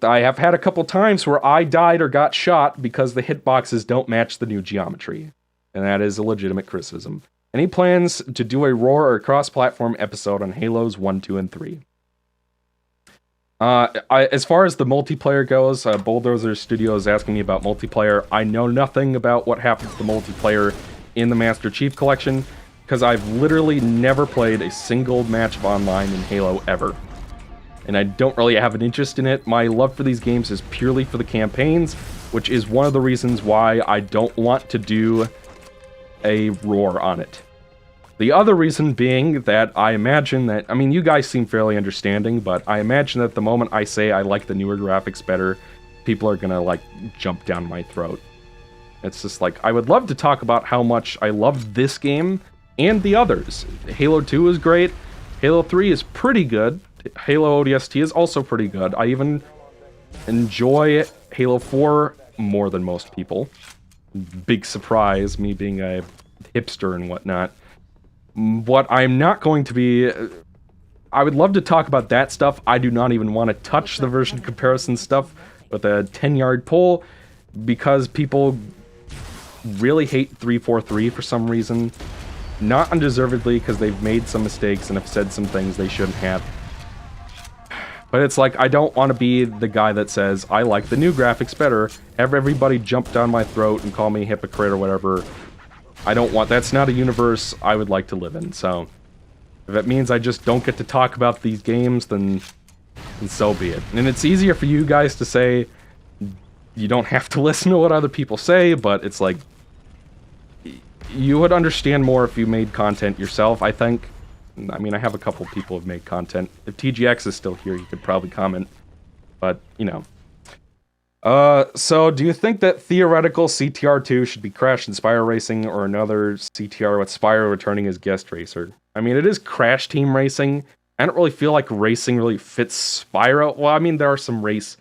I have had a couple times where I died or got shot because the hitboxes don't match the new geometry. And that is a legitimate criticism. Any plans to do a Roar or cross-platform episode on Halos 1, 2, and 3? As far as the multiplayer goes, Bulldozer Studio is asking me about multiplayer. I know nothing about what happens to the multiplayer in the Master Chief Collection, because I've literally never played a single match of online in Halo ever. And I don't really have an interest in it. My love for these games is purely for the campaigns, which is one of the reasons why I don't want to do a Roar on it. The other reason being that I imagine that, I mean, you guys seem fairly understanding, but I imagine that the moment I say I like the newer graphics better, people are gonna, like, jump down my throat. It's just like, I would love to talk about how much I love this game and the others. Halo 2 is great, Halo 3 is pretty good, Halo ODST is also pretty good. I even enjoy Halo 4 more than most people. Big surprise, me being a hipster and whatnot. What I'm not going to be... I would love to talk about that stuff. I do not even want to touch the version comparison stuff with a 10-yard pole, because people really hate 343 for some reason. Not undeservedly, because they've made some mistakes and have said some things they shouldn't have. But it's like, I don't want to be the guy that says, I like the new graphics better, have everybody jump down my throat and call me a hypocrite or whatever. I don't want... That's not a universe I would like to live in, so... If it means I just don't get to talk about these games, then so be it. And it's easier for you guys to say, you don't have to listen to what other people say, but it's like... You would understand more if you made content yourself, I think. I mean, I have a couple people who've made content. If TGX is still here, you could probably comment. But, you know. So do you think that theoretical CTR2 should be Crash and Spyro Racing, or another CTR with Spyro returning as guest racer? I mean, it is Crash Team Racing. I don't really feel like racing really fits Spyro. Well, I mean, there are some race...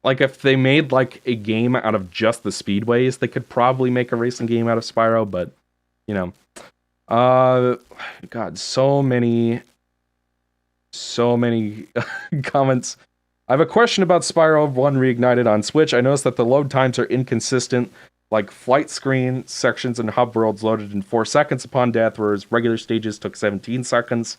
Like, if they made, like, a game out of just the speedways, they could probably make a racing game out of Spyro, but, you know... God, so many comments. I have a question about Spyro 1 Reignited on Switch. I noticed that the load times are inconsistent. like flight screen, sections, and hub worlds loaded in 4 seconds upon death, whereas regular stages took 17 seconds.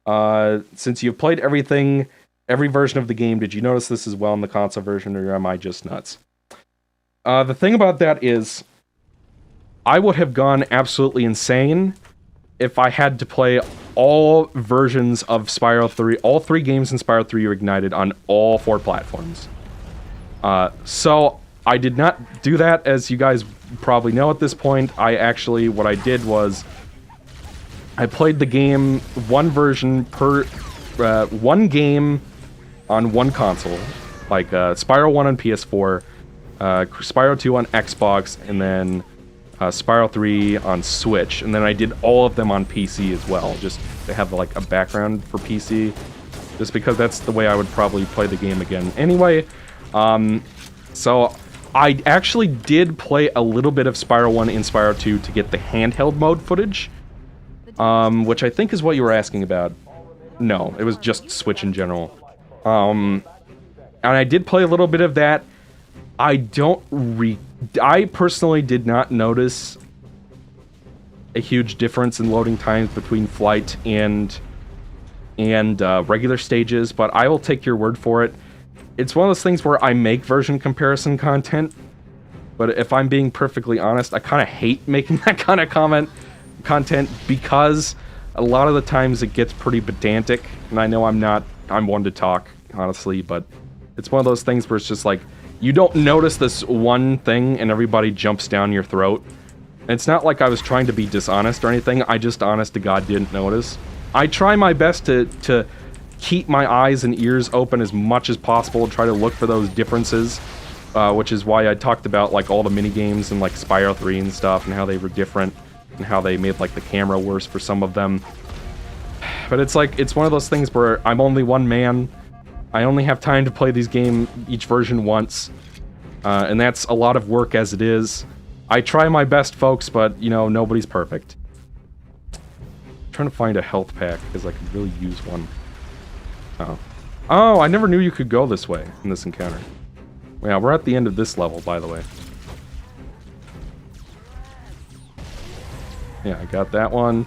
Since you've played every version of the game, did you notice this as well in the console version, or am I just nuts? The thing about that is, I would have gone absolutely insane if I had to play all versions of Spyro 3, all 3 games in Spyro 3 Ignited on all 4 platforms. So I did not do that, as you guys probably know at this point. What I did was, I played the game one version per, one game on one console, like Spyro 1 on PS4, Spyro 2 on Xbox, and then Spyro 3 on Switch, and then I did all of them on PC as well, just to have like a background for PC, just because that's the way I would probably play the game again. Anyway, so I actually did play a little bit of Spyro 1 and Spyro 2 to get the handheld mode footage, which I think is what you were asking about. No, it was just Switch in general. And I did play a little bit of that. I personally did not notice a huge difference in loading times between flight and regular stages, but I will take your word for it. It's one of those things where I make version comparison content, but if I'm being perfectly honest, I kind of hate making that kind of content because a lot of the times it gets pretty pedantic, and I know I'm one to talk, honestly, but it's one of those things where it's just like, you don't notice this one thing and everybody jumps down your throat. And it's not like I was trying to be dishonest or anything, I just honest to God didn't notice. I try my best to keep my eyes and ears open as much as possible, try to look for those differences, which is why I talked about like all the minigames and like Spyro 3 and stuff, and how they were different, and how they made like the camera worse for some of them. But it's like, it's one of those things where I'm only one man, I only have time to play each version once, and that's a lot of work as it is. I try my best, folks, but, you know, nobody's perfect. I'm trying to find a health pack, because I could really use one. Oh, I never knew you could go this way in this encounter. Yeah, we're at the end of this level, by the way. Yeah, I got that one.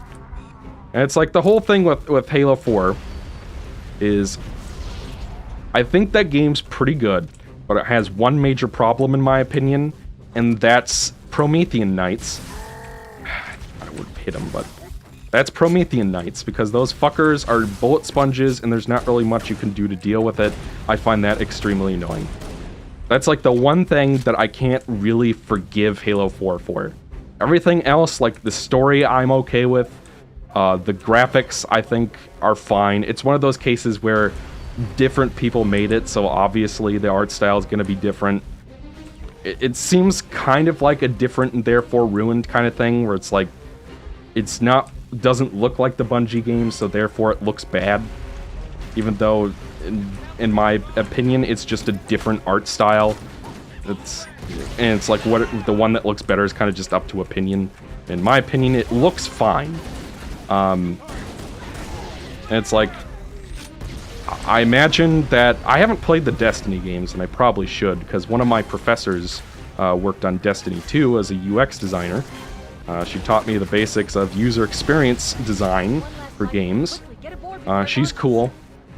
And it's like, the whole thing with Halo 4 is, I think that game's pretty good, but it has one major problem in my opinion, and that's Promethean Knights. I would hit them, but that's Promethean Knights, because those fuckers are bullet sponges and there's not really much you can do to deal with it. I find that extremely annoying. That's like the one thing that I can't really forgive Halo 4 for. Everything else, like the story, I'm okay with. The graphics, I think, are fine. It's one of those cases where different people made it, so obviously the art style is going to be different. It seems kind of like a different and therefore ruined kind of thing, where it's like, doesn't look like the Bungie game, so therefore it looks bad. Even though, in my opinion, it's just a different art style. It's like, the one that looks better is kind of just up to opinion. In my opinion, it looks fine. And it's like, I imagine that I haven't played the Destiny games, and I probably should, because one of my professors worked on Destiny 2 as a UX designer. She taught me the basics of user experience design for games. She's cool.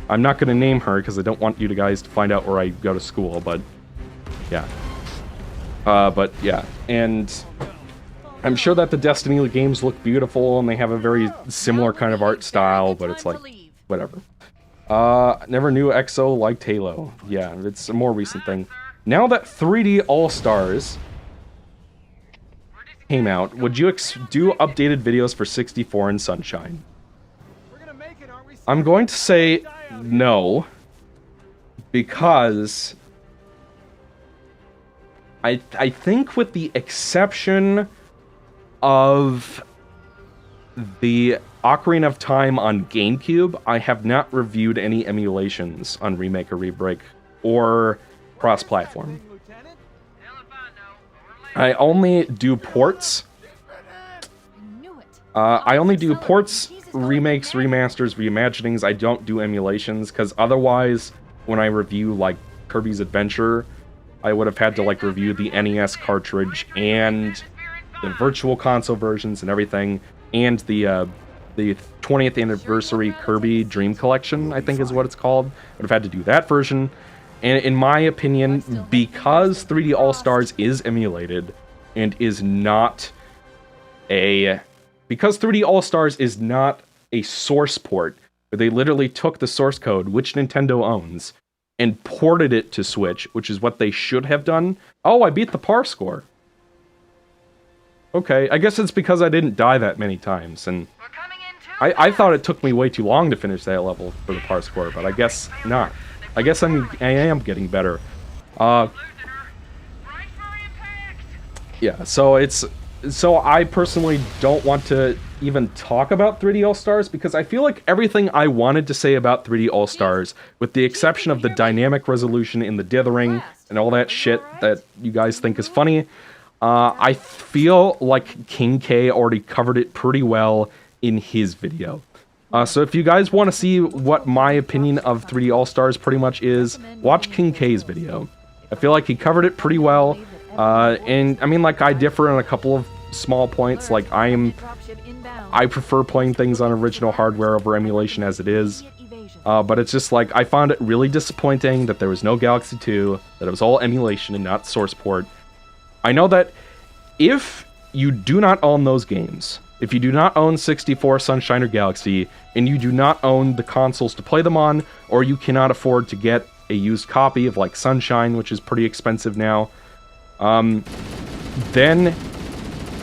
I'm not going to name her because I don't want you guys to find out where I go to school, but yeah. And I'm sure that the Destiny games look beautiful, and they have a very similar kind of art style, but it's like, whatever. Never knew EXO liked Halo. Yeah, it's a more recent thing. Now that 3D All-Stars came out, would you do updated videos for 64 and Sunshine? I'm going to say no, because I think, with the exception of the Ocarina of Time on GameCube, I have not reviewed any emulations on Remake or Rebreak or cross-platform. I only do ports. I only do ports, remakes, remasters, reimaginings. I don't do emulations, because otherwise, when I review, like, Kirby's Adventure, I would have had to like review the NES cartridge and the Virtual Console versions and everything, and the 20th anniversary Kirby Dream Collection, I think is what it's called. Would have had to do that version. And in my opinion, because 3D All-Stars is emulated and is not because 3D All-Stars is not a source port, where they literally took the source code, which Nintendo owns, and ported it to Switch, which is what they should have done. Oh, I beat the par score. Okay, I guess it's because I didn't die that many times, and I thought it took me way too long to finish that level for the par score, but I guess not. I guess I am getting better. Yeah, so I personally don't want to even talk about 3D All-Stars because I feel like everything I wanted to say about 3D All-Stars, with the exception of the dynamic resolution in the dithering and all that shit that you guys think is funny, I feel like King K already covered it pretty well in his video. So if you guys want to see what my opinion of 3D All-Stars pretty much is, watch King K's video. I feel like he covered it pretty well, and I mean, like, I differ on a couple of small points. Like, I prefer playing things on original hardware over emulation as it is, but it's just like, I found it really disappointing that there was no Galaxy 2, that it was all emulation and not source port. I know that if you do not own those games, if you do not own 64, Sunshine, or Galaxy, and you do not own the consoles to play them on, or you cannot afford to get a used copy of, like, Sunshine, which is pretty expensive now, then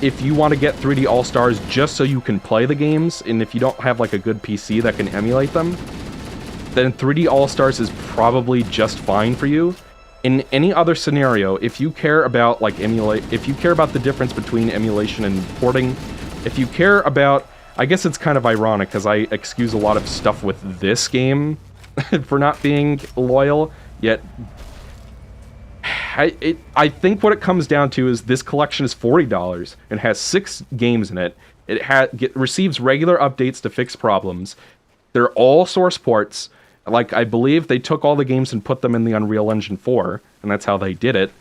if you want to get 3D All-Stars just so you can play the games, and if you don't have, like, a good PC that can emulate them, then 3D All-Stars is probably just fine for you. In any other scenario, if you care about, like, if you care about the difference between emulation and porting, if you care about, I guess it's kind of ironic, because I excuse a lot of stuff with this game for not being loyal, yet I think what it comes down to is this collection is $40 and has 6 games in it. It receives regular updates to fix problems. They're all source ports. Like, I believe they took all the games and put them in the Unreal Engine 4, and that's how they did it.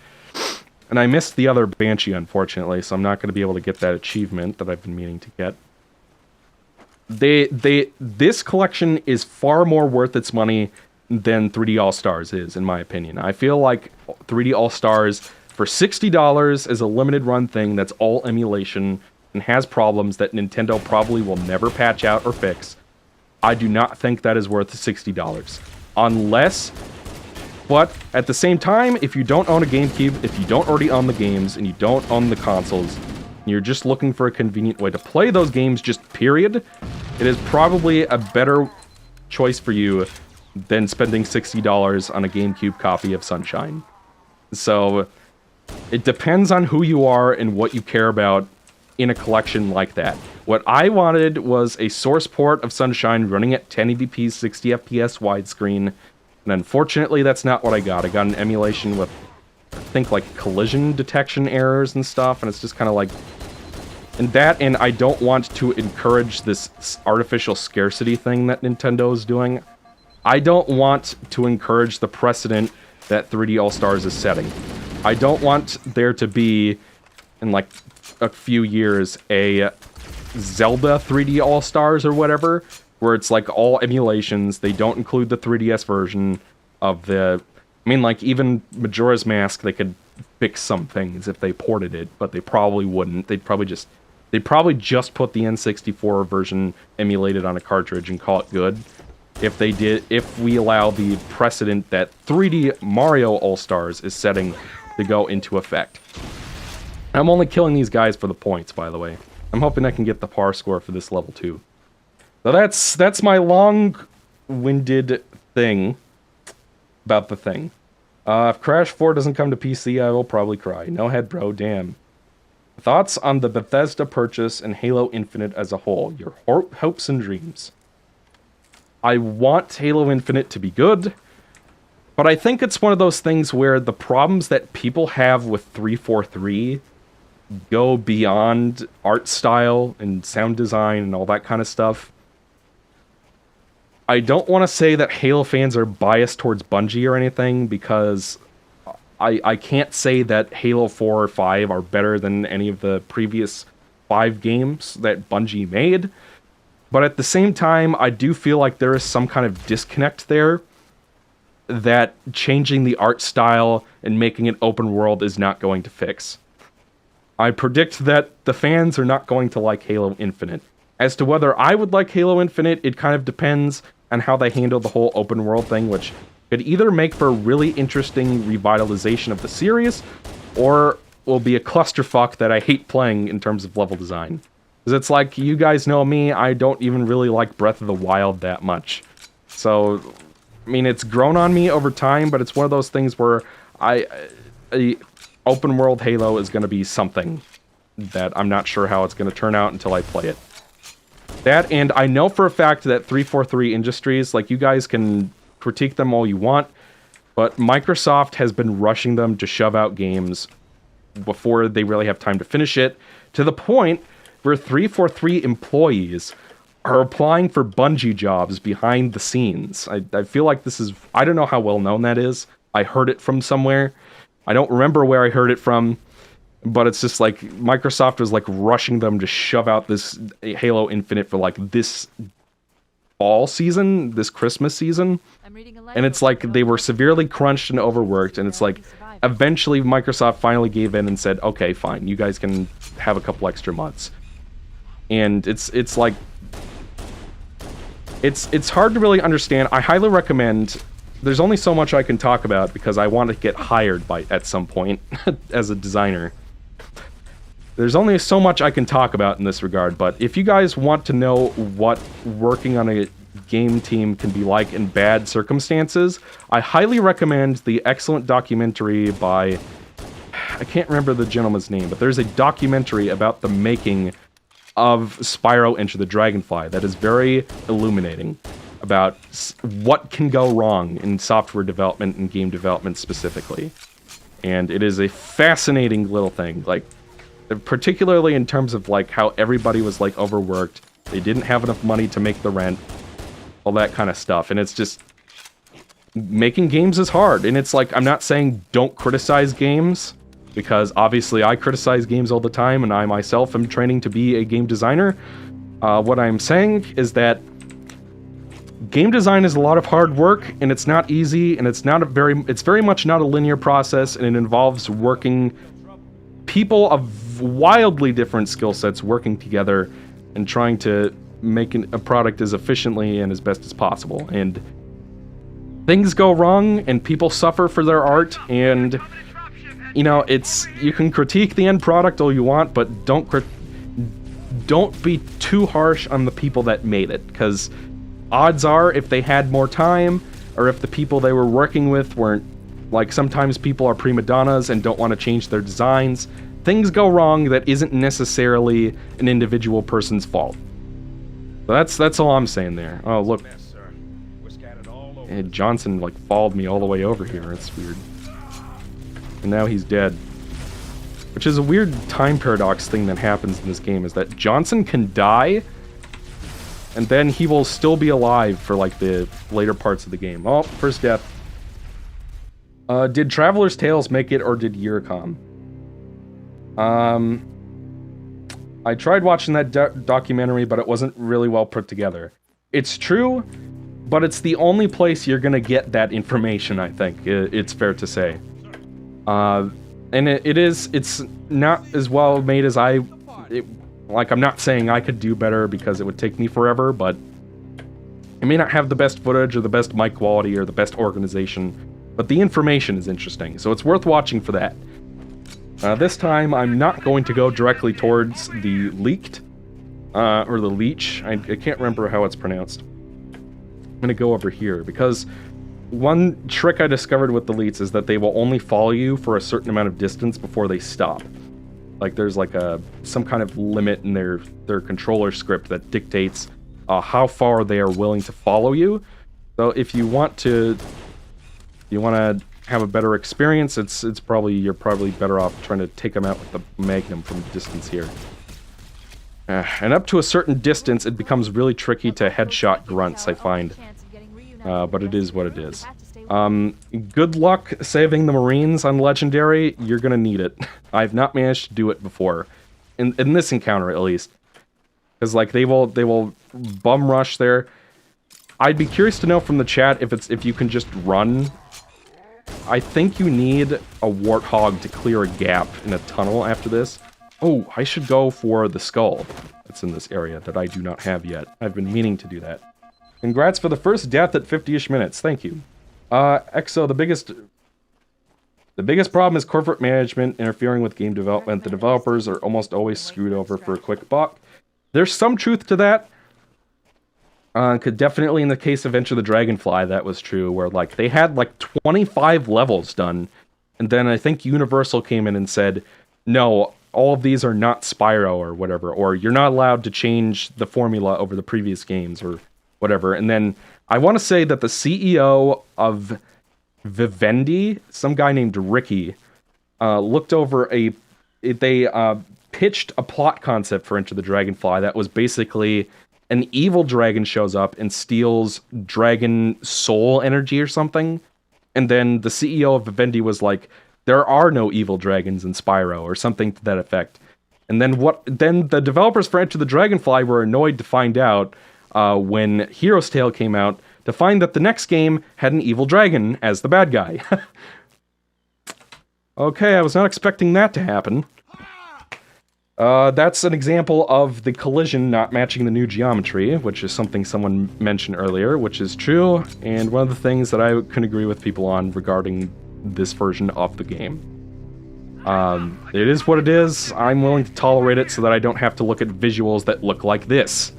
And I missed the other Banshee, unfortunately, so I'm not going to be able to get that achievement that I've been meaning to get. This collection is far more worth its money than 3D All-Stars is, in my opinion. I feel like 3D All-Stars, for $60, is a limited run thing that's all emulation and has problems that Nintendo probably will never patch out or fix. I do not think that is worth $60. Unless... But, at the same time, if you don't own a GameCube, if you don't already own the games, and you don't own the consoles, and you're just looking for a convenient way to play those games, just period, it is probably a better choice for you than spending $60 on a GameCube copy of Sunshine. So, it depends on who you are and what you care about in a collection like that. What I wanted was a source port of Sunshine running at 1080p 60 FPS widescreen, and unfortunately that's not what I got. I got an emulation with, I think, like, collision detection errors and stuff, and it's just kind of like... And I don't want to encourage this artificial scarcity thing that Nintendo is doing. I don't want to encourage the precedent that 3D All-Stars is setting. I don't want there to be, in like a few years, a Zelda 3D All-Stars or whatever, where it's like all emulations. They don't include the 3DS version of the... I mean, like, even Majora's Mask, they could fix some things if they ported it, but they probably wouldn't. They'd probably just put the N64 version emulated on a cartridge and call it good. If we allow the precedent that 3D Mario All-Stars is setting to go into effect. I'm only killing these guys for the points, by the way. I'm hoping I can get the par score for this level too. So that's my long-winded thing about the thing. If Crash 4 doesn't come to PC, I will probably cry. No head, bro, damn. Thoughts on the Bethesda purchase and Halo Infinite as a whole? Your hopes and dreams. I want Halo Infinite to be good, but I think it's one of those things where the problems that people have with 343 go beyond art style and sound design and all that kind of stuff. I don't want to say that Halo fans are biased towards Bungie or anything, because I can't say that Halo 4 or 5 are better than any of the previous 5 games that Bungie made. But at the same time, I do feel like there is some kind of disconnect there that changing the art style and making it open world is not going to fix. I predict that the fans are not going to like Halo Infinite. As to whether I would like Halo Infinite, it kind of depends on how they handle the whole open world thing, which could either make for a really interesting revitalization of the series, or will be a clusterfuck that I hate playing in terms of level design. Because it's like, you guys know me, I don't even really like Breath of the Wild that much. So, I mean, it's grown on me over time, but it's one of those things where open world Halo is going to be something that I'm not sure how it's going to turn out until I play it. That, and I know for a fact that 343 Industries, like, you guys can critique them all you want, but Microsoft has been rushing them to shove out games before they really have time to finish it, to the point where 343 employees are applying for Bungie jobs behind the scenes. I feel like this is... I don't know how well known that is. I heard it from somewhere. I don't remember where I heard it from, but it's just like Microsoft was like rushing them to shove out this Halo Infinite for like this fall season, this Christmas season. And it's like they were severely crunched and overworked, and it's like eventually Microsoft finally gave in and said, okay, fine, you guys can have a couple extra months. And it's like... It's hard to really understand. I highly recommend... There's only so much I can talk about because I want to get hired at some point as a designer. There's only so much I can talk about in this regard, but if you guys want to know what working on a game team can be like in bad circumstances, I highly recommend the excellent documentary by... I can't remember the gentleman's name, but there's a documentary about the making of Spyro Enter the Dragonfly that is very illuminating about what can go wrong in software development and game development specifically. And it is a fascinating little thing, like, particularly in terms of like how everybody was like overworked, they didn't have enough money to make the rent, all that kind of stuff. And it's just, making games is hard. And it's like, I'm not saying don't criticize games, because obviously I criticize games all the time, and I myself am training to be a game designer. What I'm saying is that game design is a lot of hard work, and it's not easy, and it's very much not a linear process, and it involves working people of wildly different skill sets working together and trying to make a product as efficiently and as best as possible. And things go wrong, and people suffer for their art, and you know, you can critique the end product all you want, but don't be too harsh on the people that made it, because odds are, if they had more time, or if the people they were working with weren't, like, sometimes people are prima donnas and don't want to change their designs, things go wrong that isn't necessarily an individual person's fault. So that's all I'm saying there. Oh, look. And Johnson, like, followed me all the way over here. It's weird. And now he's dead. Which is a weird time paradox thing that happens in this game, is that Johnson can die, and then he will still be alive for, like, the later parts of the game. Oh, first death. Did Traveler's Tales make it, or did Eurocom? I tried watching that documentary, but it wasn't really well put together. It's true, but it's the only place you're gonna get that information, I think. It's fair to say. And it's not as well made as like, I'm not saying I could do better because it would take me forever, but it may not have the best footage or the best mic quality or the best organization, but the information is interesting, so it's worth watching for that. This time, I'm not going to go directly towards the leaked, or the leech. I can't remember how it's pronounced. I'm gonna go over here, because one trick I discovered with the leets is that they will only follow you for a certain amount of distance before they stop. Like, there's like some kind of limit in their controller script that dictates how far they are willing to follow you. So if you want to have a better experience, you're probably better off trying to take them out with the Magnum from a distance here. And up to a certain distance, it becomes really tricky to headshot grunts, I find. But it is what it is. Good luck saving the Marines on Legendary. You're gonna need it. I've not managed to do it before. In this encounter, at least. Because, like, they will bum rush there. I'd be curious to know from the chat if you can just run. I think you need a warthog to clear a gap in a tunnel after this. Oh, I should go for the skull that's in this area that I do not have yet. I've been meaning to do that. Congrats for the first death at 50-ish minutes. Thank you. Exo, the biggest problem is corporate management interfering with game development. The developers are almost always screwed over for a quick buck. There's some truth to that. Definitely in the case of Enter the Dragonfly, that was true, where, like, they had, like, 25 levels done, and then I think Universal came in and said, no, all of these are not Spyro or whatever, or you're not allowed to change the formula over the previous games or whatever. And then I want to say that the CEO of Vivendi, some guy named Ricky, looked over they pitched a plot concept for Enter the Dragonfly that was basically an evil dragon shows up and steals dragon soul energy or something. And then the CEO of Vivendi was like, there are no evil dragons in Spyro, or something to that effect. And then then the developers for Enter the Dragonfly were annoyed to find out, when Hero's Tale came out, to find that the next game had an evil dragon as the bad guy. Okay, I was not expecting that to happen. That's an example of the collision not matching the new geometry, which is something someone mentioned earlier, which is true, and one of the things that I can agree with people on regarding this version of the game. It is what it is. I'm willing to tolerate it so that I don't have to look at visuals that look like this.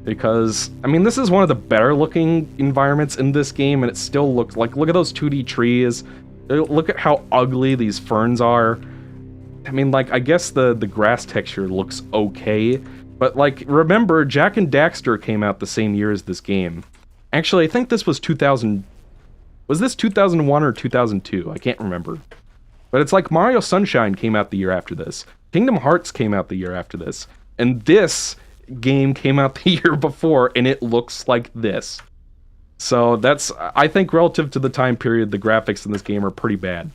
Because, I mean, this is one of the better looking environments in this game, and it still looks like, look at those 2D trees. Look at how ugly these ferns are. I mean, like, I guess the grass texture looks okay, but, like, remember, Jak and Daxter came out the same year as this game. Actually, I think this was 2000... Was this 2001 or 2002? I can't remember. But it's like Mario Sunshine came out the year after this. Kingdom Hearts came out the year after this. And this game came out the year before, and it looks like this. So that's, I think, relative to the time period, the graphics in this game are pretty bad.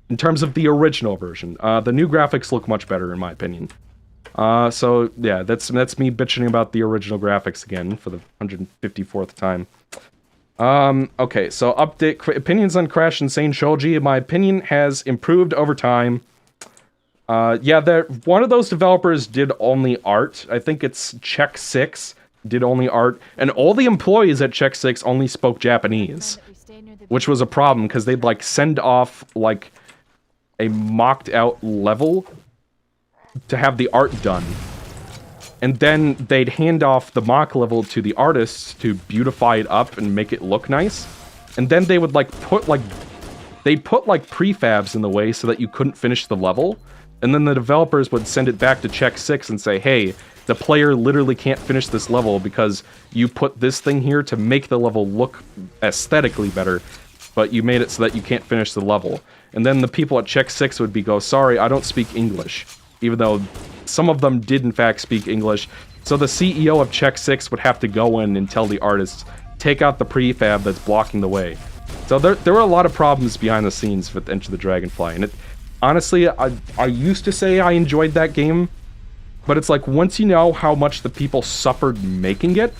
In terms of the original version. The new graphics look much better, in my opinion. So, yeah, that's me bitching about the original graphics again for the 154th time. Okay, so update, opinions on Crash Insane Shoji. My opinion has improved over time. Yeah, one of those developers did only art. I think it's Check 6 did only art. And all the employees at Check 6 only spoke Japanese. Which was a problem, because they'd, like, send off, like, a mocked out level to have the art done. And then they'd hand off the mock level to the artists to beautify it up and make it look nice. And then they would, like, they'd put, like, prefabs in the way so that you couldn't finish the level. And then the developers would send it back to Check 6 and say, hey, the player literally can't finish this level because you put this thing here to make the level look aesthetically better, but you made it so that you can't finish the level. And then the people at Check 6 would go, sorry, I don't speak English. Even though some of them did in fact speak English. So the CEO of Check 6 would have to go in and tell the artists, take out the prefab that's blocking the way. So there were a lot of problems behind the scenes with Enter the Dragonfly. And honestly, I used to say I enjoyed that game. But it's like, once you know how much the people suffered making it...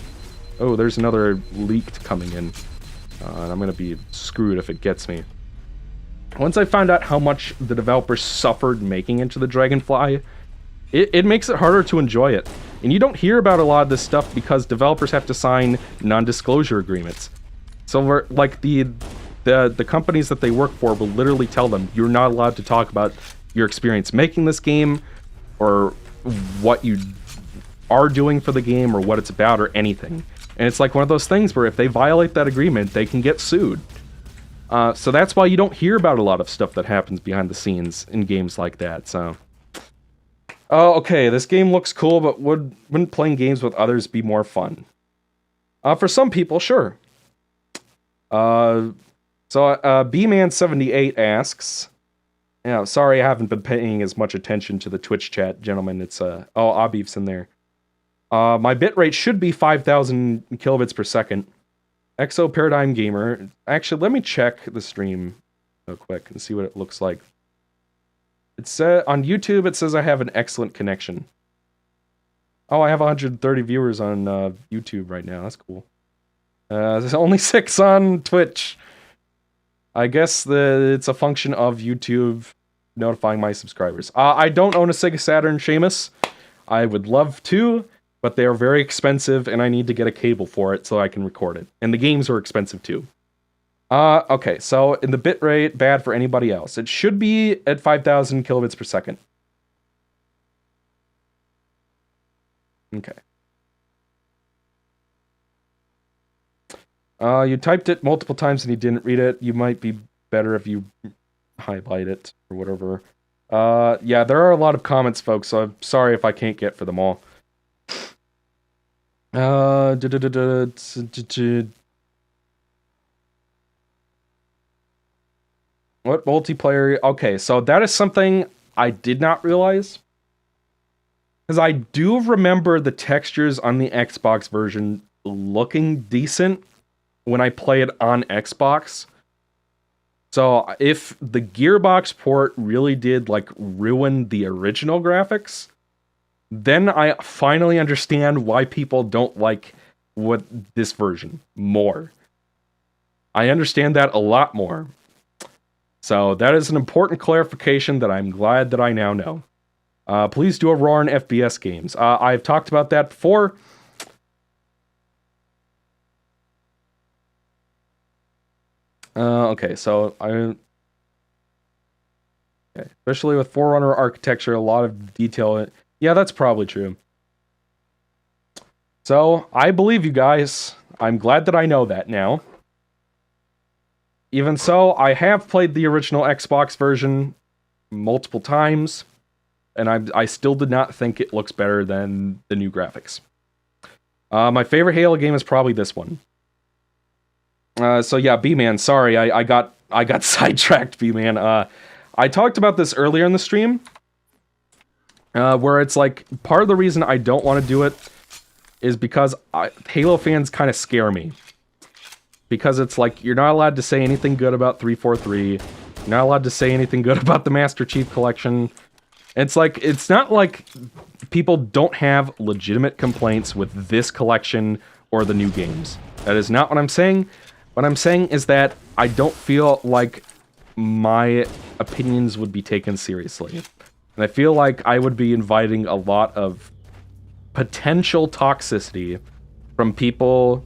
Oh, there's another leaked coming in. And I'm gonna be screwed if it gets me. Once I found out how much the developers suffered making Into the Dragonfly, it makes it harder to enjoy it. And you don't hear about a lot of this stuff because developers have to sign non-disclosure agreements. So like the companies that they work for will literally tell them, you're not allowed to talk about your experience making this game, or what you are doing for the game, or what it's about, or anything. And it's like one of those things where if they violate that agreement, they can get sued. So that's why you don't hear about a lot of stuff that happens behind the scenes in games like that, so... Oh, okay, this game looks cool, but wouldn't playing games with others be more fun? For some people, sure. B-Man78 asks... Yeah, sorry I haven't been paying as much attention to the Twitch chat, gentlemen. It's, oh, Abif's in there. My bitrate should be 5,000 kilobits per second. ExoParadigmGamer. Actually, let me check the stream real quick and see what it looks like. It says on YouTube, it says I have an excellent connection. Oh, I have 130 viewers on YouTube right now. That's cool. There's only 6 on Twitch. I guess it's a function of YouTube notifying my subscribers. I don't own a Sega Saturn, Seamus. I would love to, but they are very expensive, and I need to get a cable for it so I can record it. And the games are expensive too. Okay, so in the bitrate, bad for anybody else. It should be at 5,000 kilobits per second. Okay. You typed it multiple times and you didn't read it. You might be better if you highlight it or whatever. Yeah, there are a lot of comments, folks, so I'm sorry if I can't get for them all. What multiplayer? Okay, so that is something I did not realize. Because I do remember the textures on the Xbox version looking decent when I play it on Xbox. So if the Gearbox port really did like ruin the original graphics, then I finally understand why people don't like this version more. I understand that a lot more. So that is an important clarification that I'm glad that I now know. Please do a roar in FPS games. I've talked about that before. Okay, so especially with Forerunner architecture, a lot of detail. Yeah, that's probably true. So, I believe you guys. I'm glad that I know that now. Even so, I have played the original Xbox version multiple times, and I still did not think it looks better than the new graphics. My favorite Halo game is probably this one. So yeah, B-Man, sorry, I got sidetracked, B-Man. I talked about this earlier in the stream, where it's like, part of the reason I don't want to do it is because Halo fans kind of scare me. Because it's like, you're not allowed to say anything good about 343, you're not allowed to say anything good about the Master Chief Collection. It's like, it's not like people don't have legitimate complaints with this collection or the new games. That is not what I'm saying. What I'm saying is that I don't feel like my opinions would be taken seriously. And I feel like I would be inviting a lot of potential toxicity from people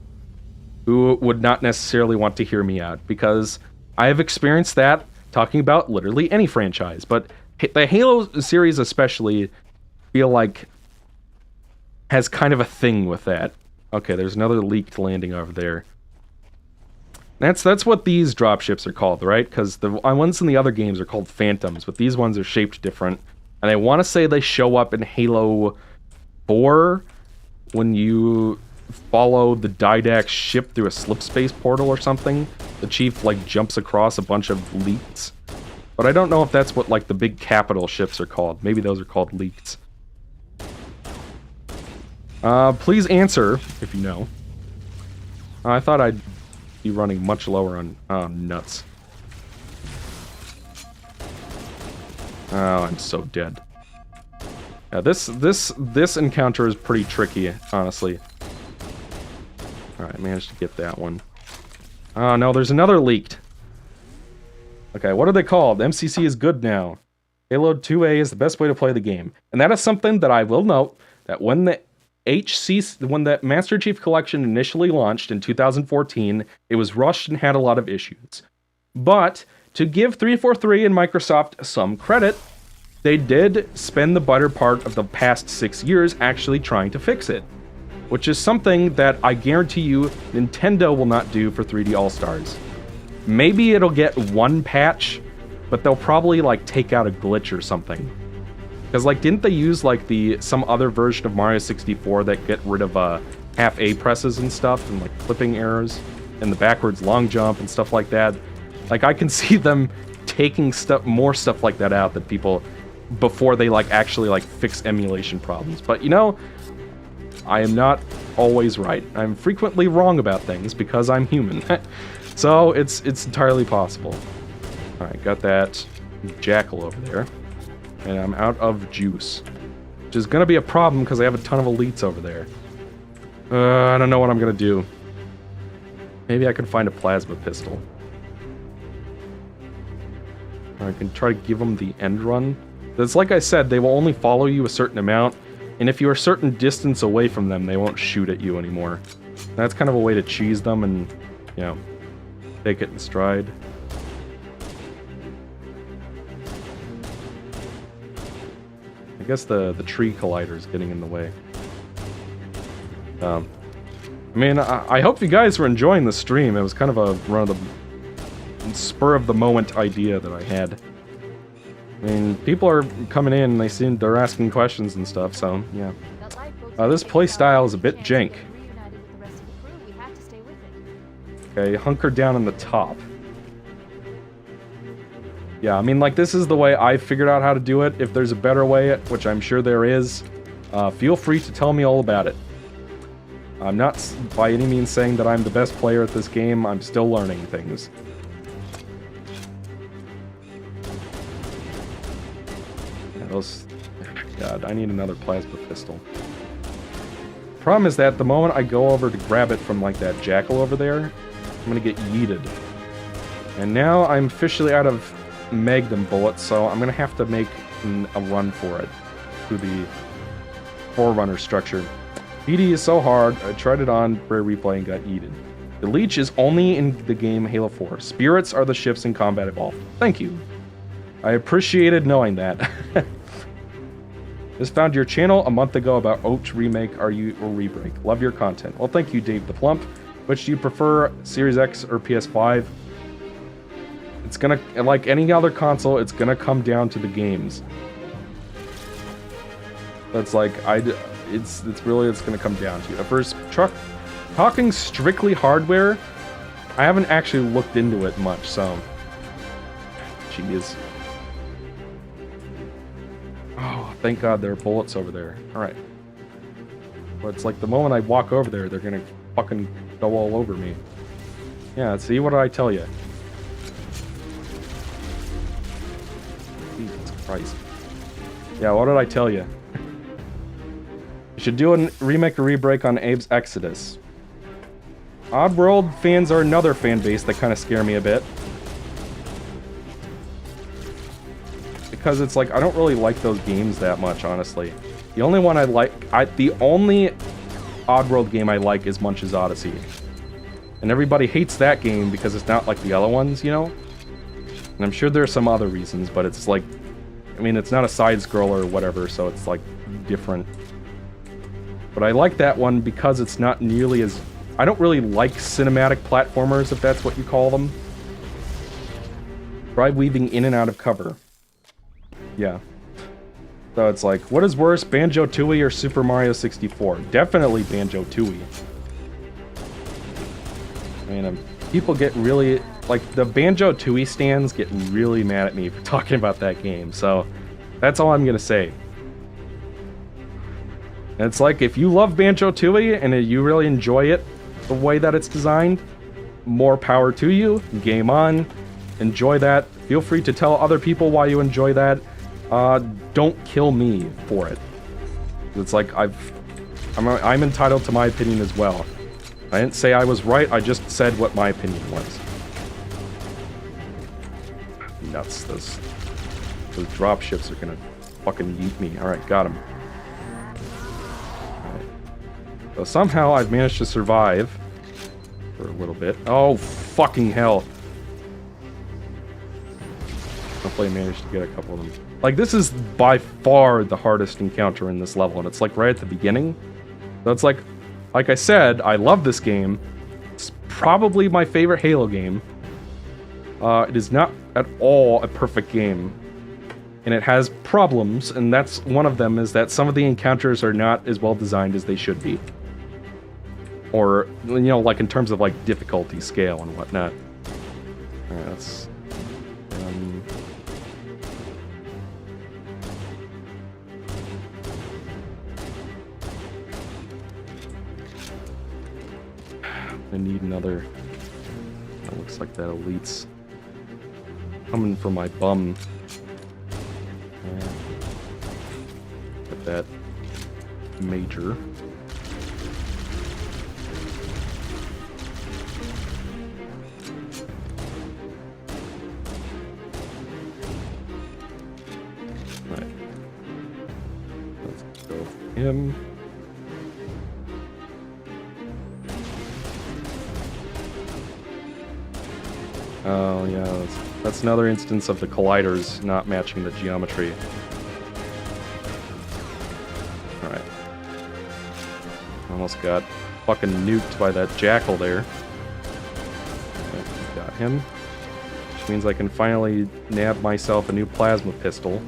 who would not necessarily want to hear me out. Because I have experienced that talking about literally any franchise. But the Halo series especially feel like has kind of a thing with that. Okay, there's another leaked landing over there. That's what these dropships are called, right? Because the ones in the other games are called Phantoms, but these ones are shaped different. And I want to say they show up in Halo 4 when you follow the Didax ship through a slipspace portal or something. The Chief, like, jumps across a bunch of leaks. But I don't know if that's what, like, the big capital ships are called. Maybe those are called leaks. Please answer, if you know. I thought I'd be running much lower on... Oh, nuts. Oh, I'm so dead. Yeah, this encounter is pretty tricky, honestly. Alright, managed to get that one. Oh, no, there's another leaked. Okay, what are they called? MCC is good now. Halo 2A is the best way to play the game. And that is something that I will note, that when the when the Master Chief Collection initially launched in 2014, it was rushed and had a lot of issues. But, to give 343 and Microsoft some credit, they did spend the better part of the past 6 years actually trying to fix it. Which is something that I guarantee you Nintendo will not do for 3D All-Stars. Maybe it'll get one patch, but they'll probably like take out a glitch or something. Because like, didn't they use like some other version of Mario 64 that get rid of half A presses and stuff, and like flipping errors, and the backwards long jump and stuff like that? Like, I can see them taking more stuff like that out that people, before they like actually like fix emulation problems. But you know, I am not always right. I'm frequently wrong about things because I'm human. So it's entirely possible. Alright, got that jackal over there. And I'm out of juice. Which is going to be a problem because I have a ton of elites over there. I don't know what I'm going to do. Maybe I can find a plasma pistol. Or I can try to give them the end run. It's like I said, they will only follow you a certain amount. And if you're a certain distance away from them, they won't shoot at you anymore. That's kind of a way to cheese them and, you know, take it in stride. I guess the tree collider is getting in the way. I mean, I hope you guys were enjoying the stream. It was kind of a spur of the moment idea that I had. I mean, people are coming in and they're asking questions and stuff, so yeah. This playstyle is a bit jank. Okay, hunker down on the top. Yeah, I mean, like, this is the way I figured out how to do it. If there's a better way, which I'm sure there is, feel free to tell me all about it. I'm not by any means saying that I'm the best player at this game. I'm still learning things. Yeah, those... God, I need another plasma pistol. Problem is that the moment I go over to grab it from, like, that jackal over there, I'm gonna get yeeted. And now I'm officially out of Magnum bullets, so I'm gonna have to make a run for it through the Forerunner structure. BD is so hard, I tried it on Rare Replay and got yeeted. The Leech is only in the game Halo 4. Spirits are the ships in Combat Evolved. Thank you. I appreciated knowing that. Just found your channel a month ago about Oach Remake or Rebreak. Love your content. Well, thank you, Dave the Plump. Which do you prefer, Series X or PS5? It's gonna, like any other console, it's gonna come down to the games. That's like, it's gonna come down to. First, talking strictly hardware, I haven't actually looked into it much, so. Jeez. Oh, thank God there are bullets over there. Alright. But it's like the moment I walk over there, they're gonna fucking go all over me. Yeah, see, what did I tell you? Jesus Christ. Yeah, what did I tell you? You should do a remake or rebreak on Abe's Exodus. Oddworld fans are another fan base that kind of scare me a bit. Because it's like, I don't really like those games that much, honestly. The only one I like, the only Oddworld game I like is Munch's Odyssey. And everybody hates that game because it's not like the other ones, you know? And I'm sure there are some other reasons, but it's like, I mean, it's not a side-scroller or whatever, so it's like different. But I like that one because it's not nearly as... I don't really like cinematic platformers, if that's what you call them. Try weaving in and out of cover. Yeah. So it's like, what is worse, Banjo-Tooie or Super Mario 64? Definitely Banjo-Tooie. I mean, people get really... Like, the Banjo-Tooie stands get really mad at me for talking about that game, so that's all I'm gonna say. And it's like, if you love Banjo-Tooie and you really enjoy it, the way that it's designed, more power to you, game on, enjoy that. Feel free to tell other people why you enjoy that. Don't kill me for it. It's like, I'm entitled to my opinion as well. I didn't say I was right, I just said what my opinion was. Nuts, those drop ships are gonna fucking yeet me. Alright, got him. Alright. So somehow I've managed to survive for a little bit. Oh, fucking hell. Hopefully I managed to get a couple of them. Like, this is by far the hardest encounter in this level, and it's like right at the beginning. So it's like I said, I love this game. It's probably my favorite Halo game. It is not at all a perfect game. And it has problems, and that's one of them, is that some of the encounters are not as well designed as they should be. Or, you know, like in terms of like difficulty scale and whatnot. Alright, that's... I need another... That looks like that elite's coming for my bum. Get that major. Right. Let's go for him. Oh yeah, that's another instance of the colliders not matching the geometry. Alright. Almost got fucking nuked by that jackal there. Okay, got him. Which means I can finally nab myself a new plasma pistol.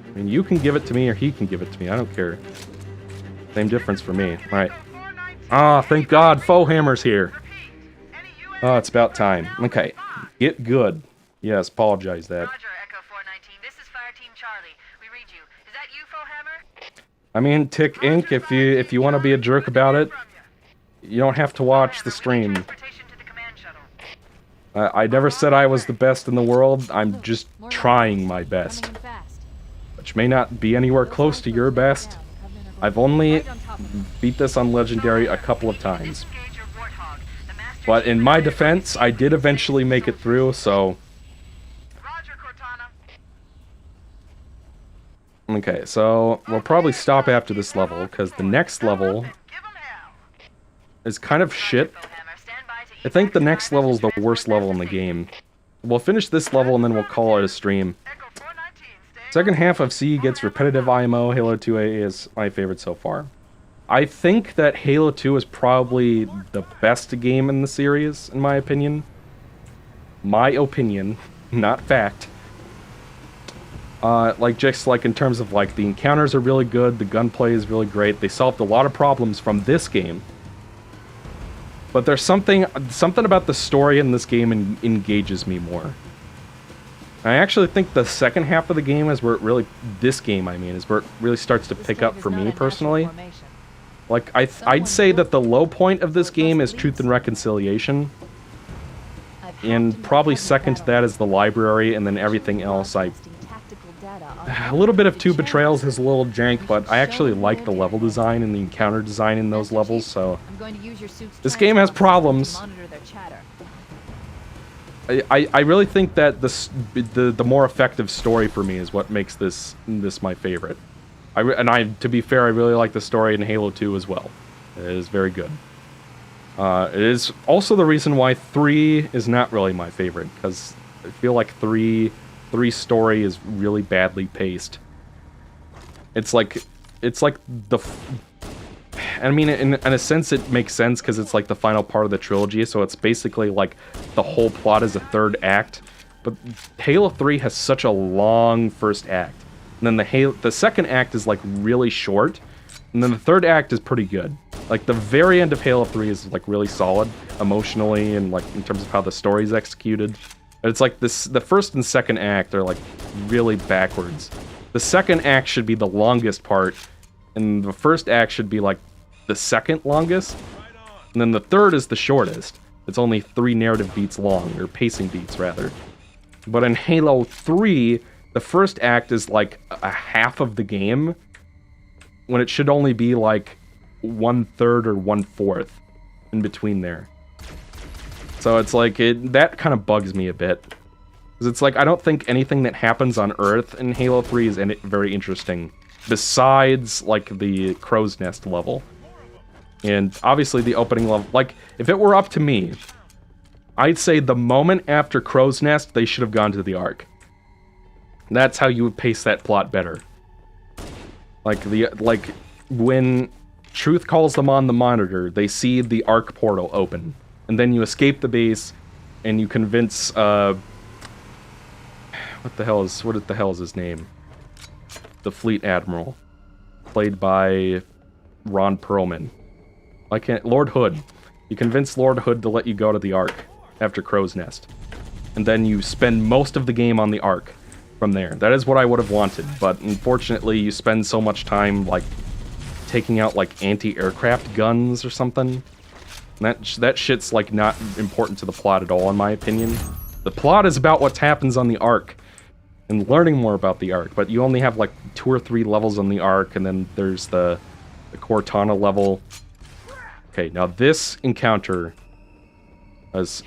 I mean, you can give it to me or he can give it to me, I don't care. Same difference for me. Alright. Ah, thank God, Foe Hammer's here. Oh, it's about time. Okay. Get good. Yes, apologize that. Roger, Echo 419. This is Fire Team Charlie. We read you. Is that you, Foe Hammer? I mean, Tick Inc., if you want to be a jerk about it, you don't have to watch the stream. I never said I was the best in the world. I'm just trying my best. Which may not be anywhere close to your best. I've only beat this on Legendary a couple of times. But in my defense, I did eventually make it through, so... Okay, so we'll probably stop after this level, because the next level is kind of shit. I think the next level is the worst level in the game. We'll finish this level and then we'll call it a stream. Second half of C gets repetitive IMO, Halo 2A is my favorite so far. I think that Halo 2 is probably the best game in the series, in my opinion. My opinion, not fact. Just in terms of, the encounters are really good, the gunplay is really great, they solved a lot of problems from this game. But there's something about the story in this game engages me more. I actually think the second half of the game is where it really, is where it really starts to pick up for me, personally. I'd say that the low point of this game is Truth and Reconciliation. And probably second to that is the library, and then everything else a little bit of Two Betrayals is a little jank, but I actually like the level design and the encounter design in those levels, so... This game has problems. I really think that the more effective story for me is what makes this my favorite. To be fair, I really like the story in Halo 2 as well. It is very good. It is also the reason why 3 is not really my favorite, because I feel like 3's story is really badly paced. It's like the... I mean, in a sense it makes sense, because it's like the final part of the trilogy, so it's basically like the whole plot is a third act. But Halo 3 has such a long first act. And then the second act is really short, and then the third act is pretty good. The very end of Halo 3 is really solid emotionally and in terms of how the story is executed. But it's the first and second act are really backwards. The second act should be the longest part, and the first act should be the second longest, and then the third is the shortest. It's only 3 narrative beats long, or pacing beats rather. But in Halo 3, the first act is a half of the game, when it should only be 1/3 or 1/4 in between there. So it's that kind of bugs me a bit. Because it's I don't think anything that happens on Earth in Halo 3 is very interesting, besides the Crow's Nest level. And obviously the opening level, if it were up to me, I'd say the moment after Crow's Nest, they should have gone to the Ark. That's how you would pace that plot better. When Truth calls them on the monitor, they see the Ark portal open. And then you escape the base, and you convince, what the hell is his name? The Fleet Admiral. Played by Ron Perlman. Lord Hood. You convince Lord Hood to let you go to the Ark after Crow's Nest. And then you spend most of the game on the Ark from there. That is what I would have wanted, but unfortunately you spend so much time, taking out, like, anti-aircraft guns or something. And that shit's, like, not important to the plot at all, in my opinion. The plot is about what happens on the Ark, and learning more about the Ark, but you only have, like, 2 or 3 levels on the Ark, and then there's the Cortana level. Okay, now this encounter has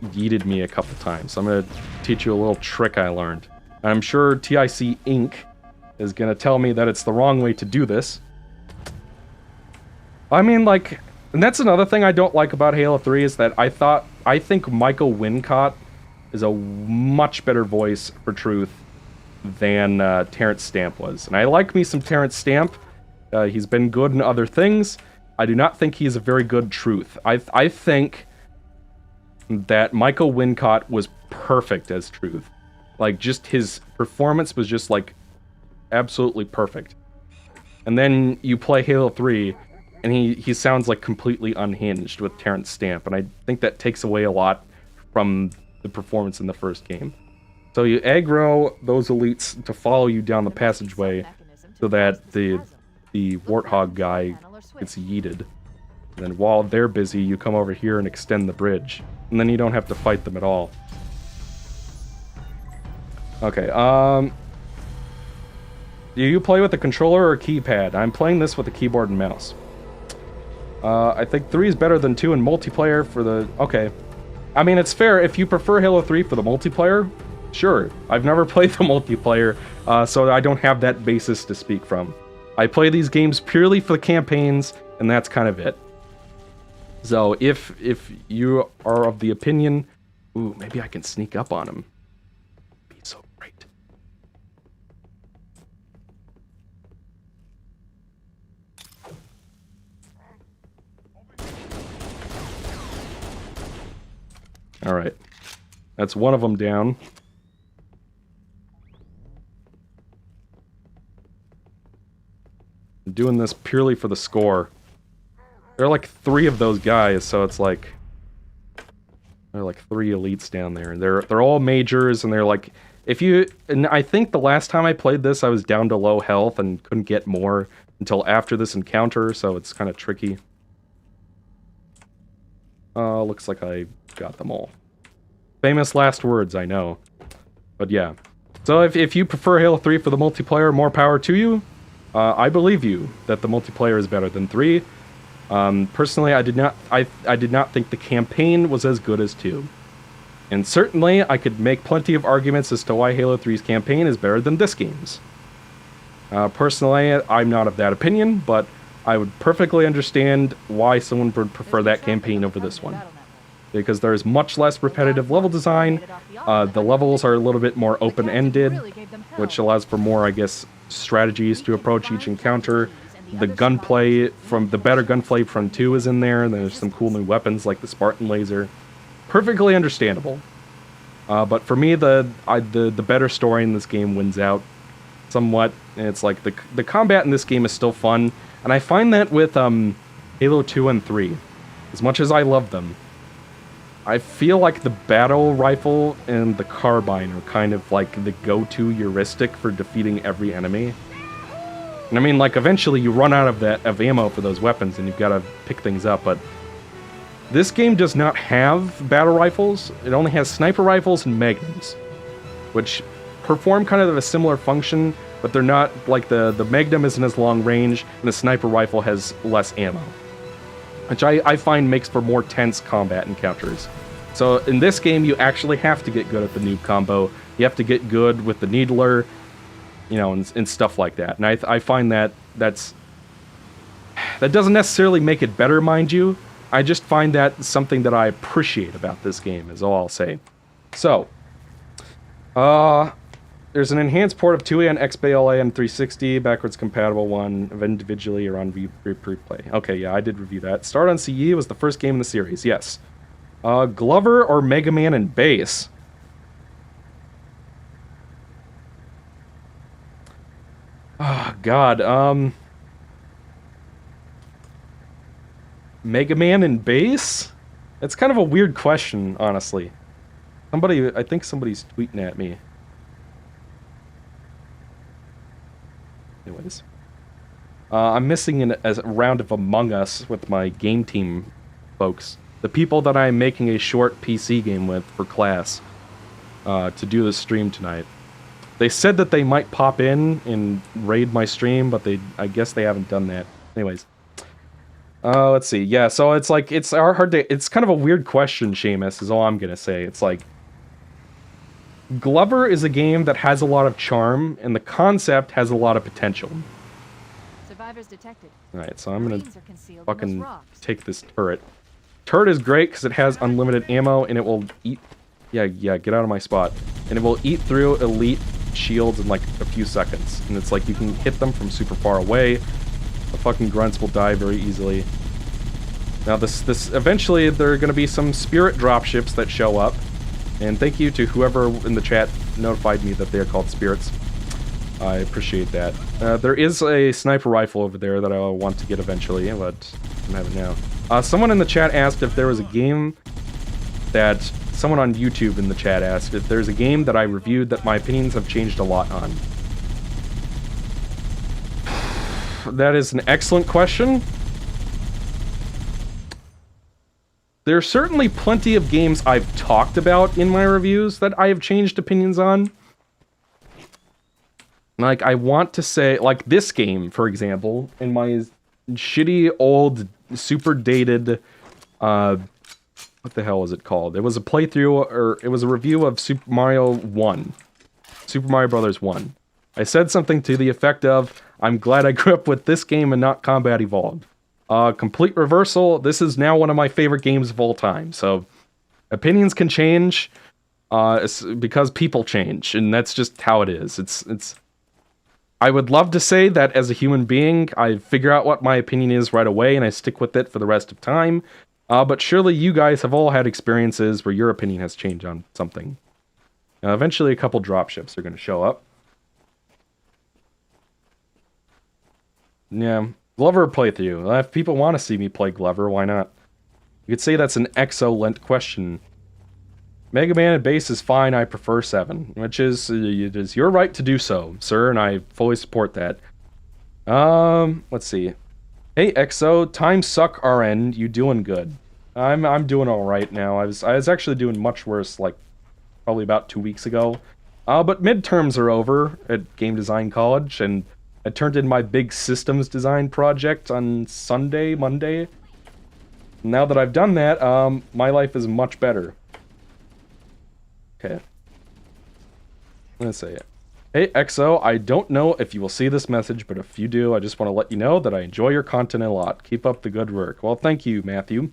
yeeted me a couple times, so I'm gonna teach you a little trick I learned. And I'm sure TIC Inc. is gonna tell me that it's the wrong way to do this. I mean, like, and that's another thing I don't like about Halo 3 is that I think Michael Wincott is a much better voice for Truth than Terrence Stamp was. And I like me some Terrence Stamp. He's been good in other things. I do not think he's a very good Truth. I think that Michael Wincott was perfect as Truth. Like, just his performance was just, like, absolutely perfect. And then you play Halo 3, and he sounds, like, completely unhinged with Terrence Stamp, and I think that takes away a lot from the performance in the first game. So you aggro those elites to follow you down the passageway so that the Warthog guy gets yeeted. And then while they're busy, you come over here and extend the bridge. And then you don't have to fight them at all. Okay, do you play with a controller or a keypad? I'm playing this with a keyboard and mouse. I think 3 is better than 2 in multiplayer for the... Okay. I mean, it's fair. If you prefer Halo 3 for the multiplayer, sure. I've never played the multiplayer, so I don't have that basis to speak from. I play these games purely for the campaigns, and that's kind of it. So, if you are of the opinion... Ooh, maybe I can sneak up on him. Be so great. Alright. That's one of them down. I'm doing this purely for the score. There are like 3 of those guys, so it's like... There are like 3 elites down there. They're all majors, and they're like... If you... And I think the last time I played this, I was down to low health and couldn't get more until after this encounter, so it's kind of tricky. Looks like I got them all. Famous last words, I know. But yeah. So if you prefer Halo 3 for the multiplayer, more power to you. I believe you that the multiplayer is better than 3. Personally, I did not think the campaign was as good as 2. And certainly, I could make plenty of arguments as to why Halo 3's campaign is better than this game's. Personally, I'm not of that opinion, but I would perfectly understand why someone would prefer that campaign over this one. Because there's much less repetitive level design, the levels are a little bit more open-ended, which allows for more, I guess, strategies to approach each encounter. The gunplay the better gunplay from 2 is in there, and there's some cool new weapons like the Spartan laser. Perfectly understandable. But for me, the better story in this game wins out somewhat. And it's like the combat in this game is still fun, and I find that with Halo 2 and 3, as much as I love them, I feel like the battle rifle and the carbine are kind of like the go-to heuristic for defeating every enemy. And I mean, like, eventually you run out of ammo for those weapons and you've got to pick things up, but this game does not have battle rifles. It only has sniper rifles and magnums, which perform kind of a similar function, but they're not, like, the magnum isn't as long range, and the sniper rifle has less ammo, which I find makes for more tense combat encounters. So in this game, you actually have to get good at the noob combo. You have to get good with the needler, you know, and stuff like that. And I find that that doesn't necessarily make it better, mind you. I just find that something that I appreciate about this game, is all I'll say. So, there's an enhanced port of 2A and XBLA and 360, backwards compatible one, individually or on replay. Okay, yeah, I did review that. Start on CE was the first game in the series, yes. Glover or Mega Man and Bass? Oh, God, Mega Man and Bass? It's kind of a weird question, honestly. I think somebody's tweeting at me. Anyways. I'm missing a round of Among Us with my game team folks. The people that I'm making a short PC game with for class to do the stream tonight. They said that they might pop in and raid my stream, but I guess they haven't done that. Anyways. Let's see. Yeah, so it's like, it's kind of a weird question, Seamus, is all I'm gonna say. It's like, Glover is a game that has a lot of charm, and the concept has a lot of potential. Survivors detected. Alright, so I'm gonna fucking take this turret. Turret is great because it has unlimited ammo, and it will eat... Yeah, get out of my spot. And it will eat through elite shields in like a few seconds. And it's like you can hit them from super far away. The fucking grunts will die very easily. Now this eventually there are going to be some spirit dropships that show up. And thank you to whoever in the chat notified me that they are called spirits. I appreciate that. There is a sniper rifle over there that I want to get eventually, but I don't have it now. Someone in the chat asked if there was a game that... Someone on YouTube in the chat asked if there's a game that I reviewed that my opinions have changed a lot on. That is an excellent question. There's certainly plenty of games I've talked about in my reviews that I have changed opinions on. Like, I want to say, like this game, for example, in my shitty, old, super dated, what the hell was it called? It was a playthrough, or it was a review of Super Mario 1. Super Mario Brothers 1. I said something to the effect of, I'm glad I grew up with this game and not Combat Evolved. Complete reversal, this is now one of my favorite games of all time, so opinions can change, because people change, and that's just how it is. It's I would love to say that as a human being, I figure out what my opinion is right away, and I stick with it for the rest of time. But surely you guys have all had experiences where your opinion has changed on something. Eventually a couple dropships are going to show up. Yeah, Glover playthrough. If people want to see me play Glover, why not? You could say that's an excellent question. Mega Man and base is fine, I prefer 7. Which is, it is your right to do so, sir, and I fully support that. Let's see. Hey Exo, times suck RN, you doing good? I'm doing alright now. I was actually doing much worse, like, probably about 2 weeks ago. But midterms are over at Game Design College, and I turned in my big systems design project on Monday. Now that I've done that, my life is much better. Okay. Let's say it. Hey Exo, I don't know if you will see this message, but if you do, I just want to let you know that I enjoy your content a lot. Keep up the good work. Well, thank you, Matthew.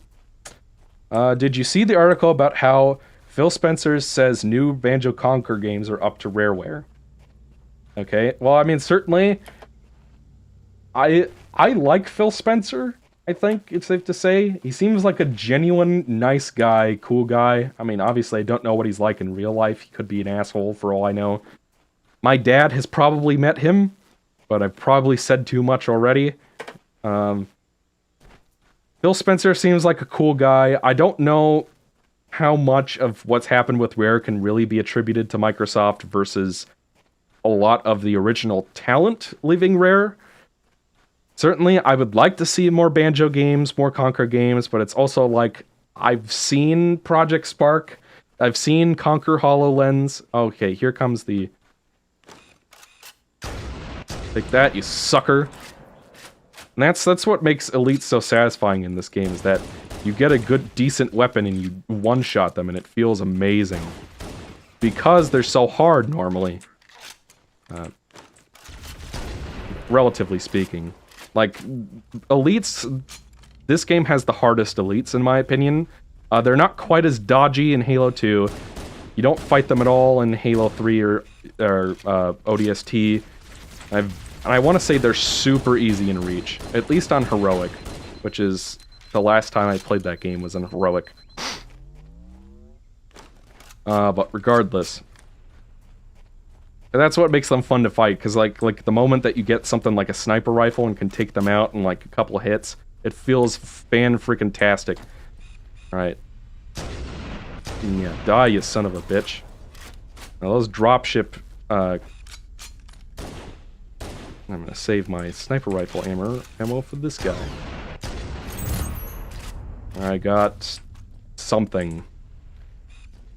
Did you see the article about how Phil Spencer says new Banjo-Conquer games are up to Rareware? Okay, well, I mean, certainly, I like Phil Spencer, I think it's safe to say. He seems like a genuine, nice guy, cool guy. I mean, obviously, I don't know what he's like in real life. He could be an asshole, for all I know. My dad has probably met him, but I've probably said too much already. Phil Spencer seems like a cool guy. I don't know how much of what's happened with Rare can really be attributed to Microsoft versus a lot of the original talent leaving Rare. Certainly, I would like to see more Banjo games, more Conquer games, but it's also like, I've seen Project Spark, I've seen Conquer HoloLens. Okay, here comes the... Take that, you sucker. And that's what makes Elite so satisfying in this game, is that you get a good, decent weapon and you one-shot them, and it feels amazing. Because they're so hard, normally. Relatively speaking. Like, Elites... This game has the hardest Elites, in my opinion. They're not quite as dodgy in Halo 2. You don't fight them at all in Halo 3 or ODST. And I want to say they're super easy in Reach, at least on Heroic, which is the last time I played that game was on Heroic. But regardless, that's what makes them fun to fight, because like the moment that you get something like a sniper rifle and can take them out in like a couple of hits, it feels fan-freaking-tastic. Alright. Yeah, die, you son of a bitch. Now those dropship, I'm gonna save my sniper rifle ammo for this guy. I got something.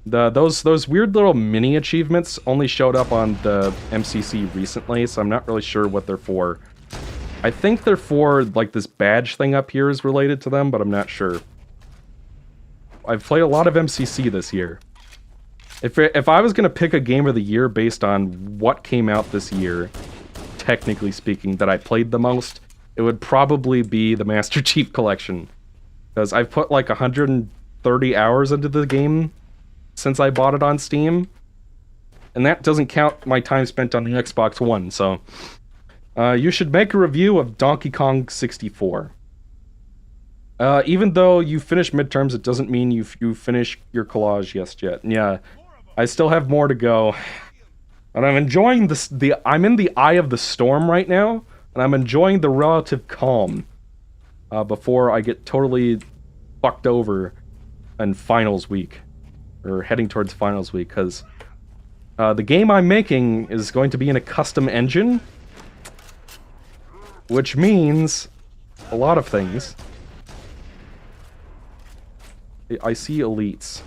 Those weird little mini achievements only showed up on the MCC recently, so I'm not really sure what they're for. I think they're for, like, this badge thing up here is related to them, but I'm not sure. I've played a lot of MCC this year. If I was gonna pick a game of the year based on what came out this year, technically speaking, that I played the most, it would probably be the Master Chief Collection. Because I've put like 130 hours into the game since I bought it on Steam. And that doesn't count my time spent on the Xbox One, so... you should make a review of Donkey Kong 64. Even though you finish midterms, it doesn't mean you finish your collage yet. Yeah, I still have more to go. And I'm enjoying this. I'm in the eye of the storm right now, and I'm enjoying the relative calm before I get totally fucked over in finals week, or heading towards finals week, because the game I'm making is going to be in a custom engine, which means a lot of things. I see elites.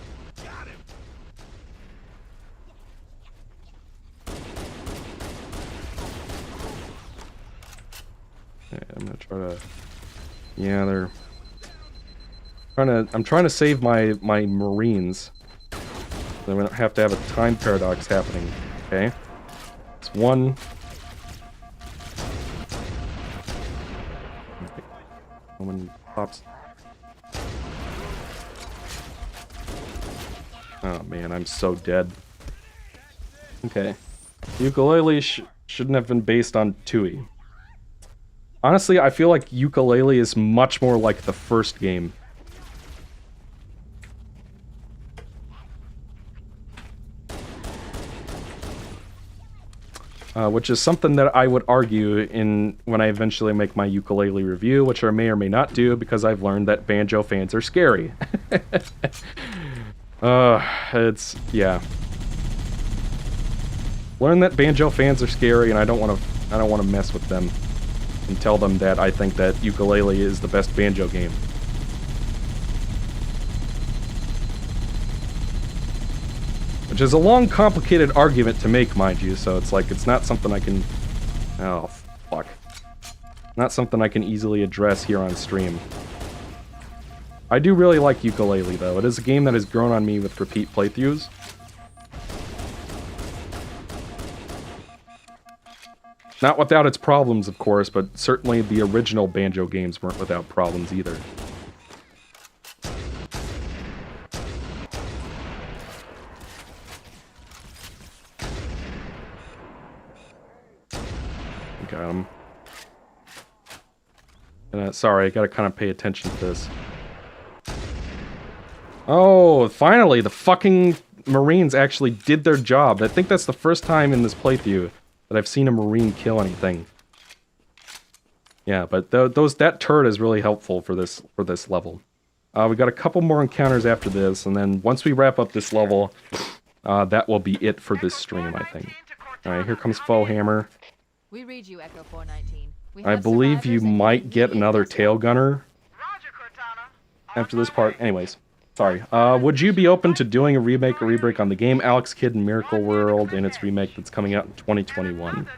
Yeah, I'm gonna try to... Yeah, they're... I'm trying to save my Marines. So we don't have to have a time paradox happening. Okay? It's one... Someone pops... Oh man, I'm so dead. Okay. Ukulele shouldn't have been based on Tui. Honestly, I feel like Ukulele is much more like the first game. Which is something that I would argue when I eventually make my ukulele review, which I may or may not do, because I've learned that banjo fans are scary. Yeah. Learn that banjo fans are scary, and I don't want to mess with them and tell them that I think that ukulele is the best banjo game. Which is a long, complicated argument to make, mind you, so it's like, it's not something I can... Oh, fuck. Not something I can easily address here on stream. I do really like ukulele, though. It is a game that has grown on me with repeat playthroughs. Not without its problems, of course, but certainly the original banjo games weren't without problems either. Got him. Sorry, I gotta kind of pay attention to this. Oh, finally, the fucking Marines actually did their job. I think that's the first time in this playthrough that I've seen a Marine kill anything. Yeah, but that turret is really helpful for this level. We got a couple more encounters after this, and then once we wrap up this level, that will be it for this stream, I think. Alright, here comes Faux Hammer. We read you, Echo 419. I believe you might get another tail gunner after this part. Anyways, sorry. Would you be open to doing a remake or rebreak on the game Alex Kidd in Miracle World and its remake that's coming out in 2021?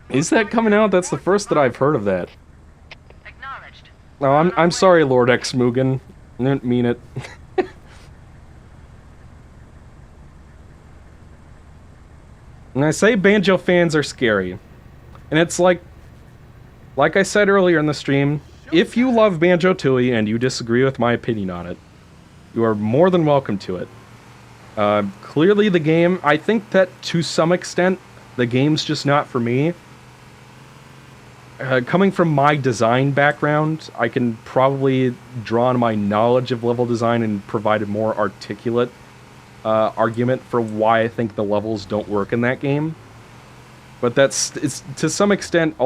Is that coming out? That's the first that I've heard of that. No, I'm sorry, Lord X Mugen. I didn't mean it. And I say banjo fans are scary. And it's like I said earlier in the stream, if you love Banjo-Tooie and you disagree with my opinion on it, you are more than welcome to it. Clearly the game, I think that to some extent, the game's just not for me. Coming from my design background, I can probably draw on my knowledge of level design and provide a more articulate argument for why I think the levels don't work in that game. But it's to some extent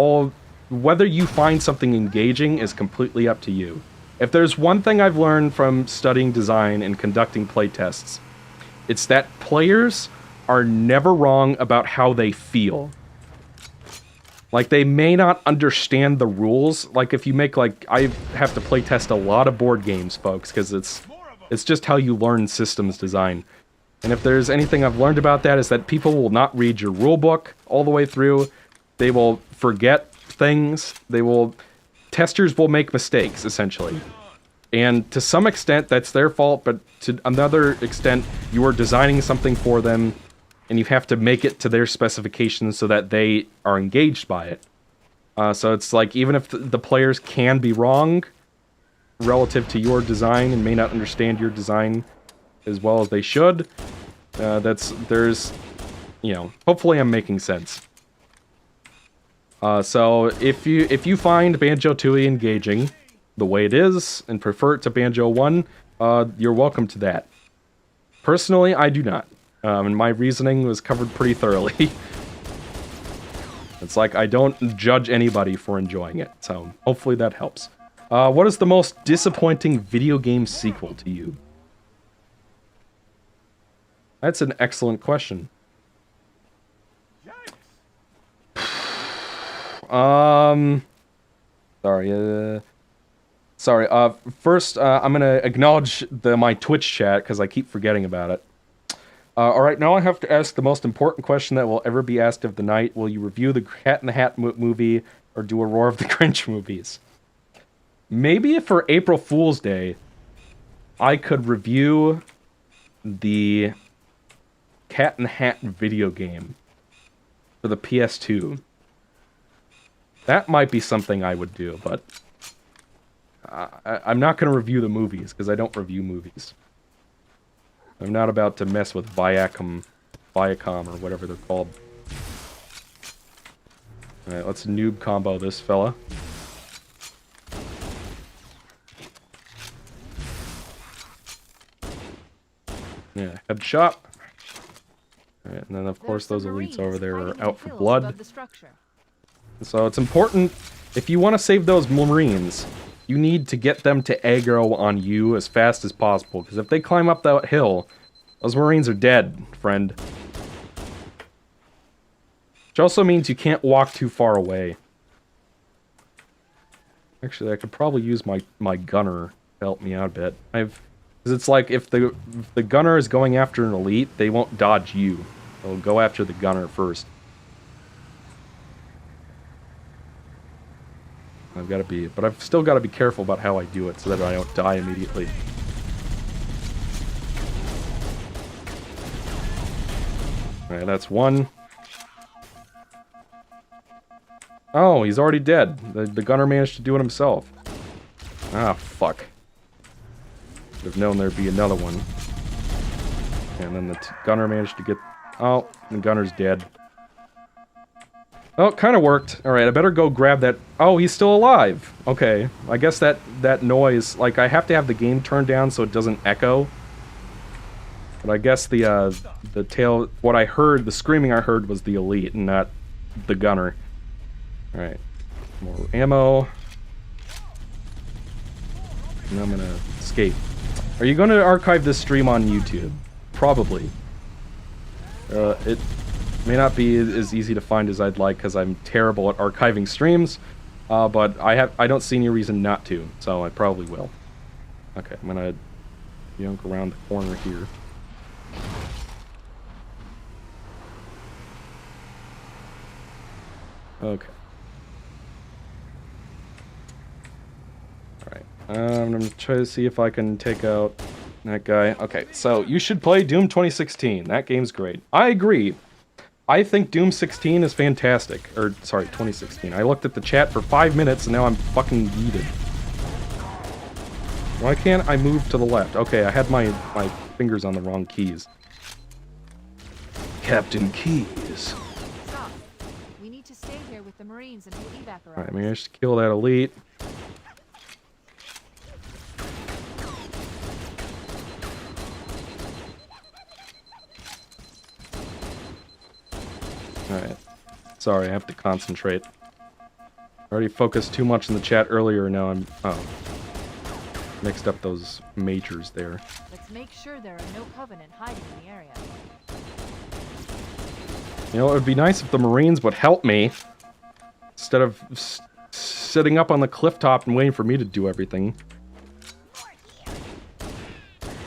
whether you find something engaging is completely up to you. If there's one thing I've learned from studying design and conducting playtests, it's that players are never wrong about how they feel. Like, they may not understand the rules. Like, if you make, like, I have to playtest a lot of board games, folks, because it's just how you learn systems design. And if there's anything I've learned about that, is that people will not read your rule book all the way through. They will forget things. Testers will make mistakes, essentially. And to some extent, that's their fault, but to another extent, you are designing something for them, and you have to make it to their specifications so that they are engaged by it. So it's like, even if the players can be wrong relative to your design and may not understand your design as well as they should, hopefully I'm making sense. So if you find Banjo-Tooie engaging the way it is and prefer it to Banjo 1, you're welcome to that. Personally, I do not. And my reasoning was covered pretty thoroughly. It's like, I don't judge anybody for enjoying it, so hopefully that helps. What is the most disappointing video game sequel to you? That's an excellent question. First, I'm gonna acknowledge my Twitch chat, because I keep forgetting about it. Alright, now I have to ask the most important question that will ever be asked of the night. Will you review the Cat in the Hat movie, or do a Roar of the Grinch movies? Maybe for April Fool's Day, I could review the Cat in the Hat video game for the PS2. That might be something I would do, but I'm not going to review the movies, because I don't review movies. I'm not about to mess with Viacom, or whatever they're called. Alright, let's noob combo this fella. Yeah, headshot. Alright, and then of course those elites over there are out for blood. So it's important, if you want to save those Marines, you need to get them to aggro on you as fast as possible, because if they climb up that hill, those Marines are dead, friend. Which also means you can't walk too far away. Actually, I could probably use my gunner to help me out a bit. Because it's like, if the gunner is going after an elite, they won't dodge you. They'll go after the gunner first. But I've still got to be careful about how I do it so that I don't die immediately. Alright, that's one. Oh, he's already dead. The gunner managed to do it himself. Ah, fuck. Should have known there'd be another one. And then the gunner managed to get... Oh, the gunner's dead. Oh, it kind of worked. Alright, I better go grab that... Oh, he's still alive! Okay, I guess that noise... Like, I have to have the game turned down so it doesn't echo. But I guess the tail... What I heard, the screaming I heard was the elite and not the gunner. Alright. More ammo. And I'm gonna escape. Are you gonna archive this stream on YouTube? Probably. It may not be as easy to find as I'd like, because I'm terrible at archiving streams, but I don't see any reason not to, so I probably will. Okay, I'm gonna yunk around the corner here. Okay. Alright, I'm gonna try to see if I can take out that guy. Okay, so you should play Doom 2016. That game's great. I agree. I think Doom 16 is fantastic. Or, sorry, 2016. I looked at the chat for 5 minutes and now I'm fucking yeeted. Why can't I move to the left? Okay, I had my fingers on the wrong keys. Captain Keys. Stop. We need to stay here with the Marines until evac arrives. Alright, managed to kill that elite. Alright. Sorry, I have to concentrate. I already focused too much in the chat earlier, now I'm... Oh. Mixed up those majors there. Let's make sure there are no Covenant hiding in the area. You know, it would be nice if the Marines would help me instead of sitting up on the cliff top and waiting for me to do everything.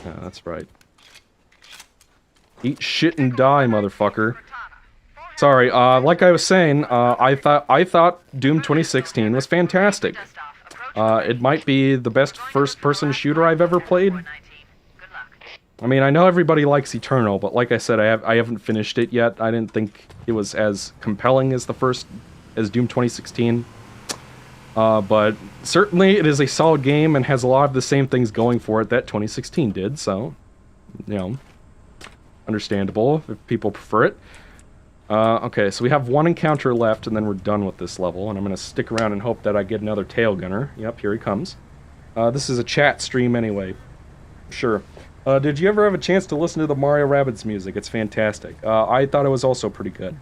Yeah, that's right. Eat shit and die, motherfucker. Sorry, like I was saying, I thought Doom 2016 was fantastic. It might be the best first-person shooter I've ever played. I mean, I know everybody likes Eternal, but like I said, I haven't finished it yet. I didn't think it was as compelling as as Doom 2016. But certainly it is a solid game and has a lot of the same things going for it that 2016 did, so, you know, understandable if people prefer it. Okay, so we have one encounter left, and then we're done with this level, and I'm gonna stick around and hope that I get another tail gunner. Yep, here he comes. This is a chat stream anyway. Sure. Did you ever have a chance to listen to the Mario Rabbids music? It's fantastic. I thought it was also pretty good.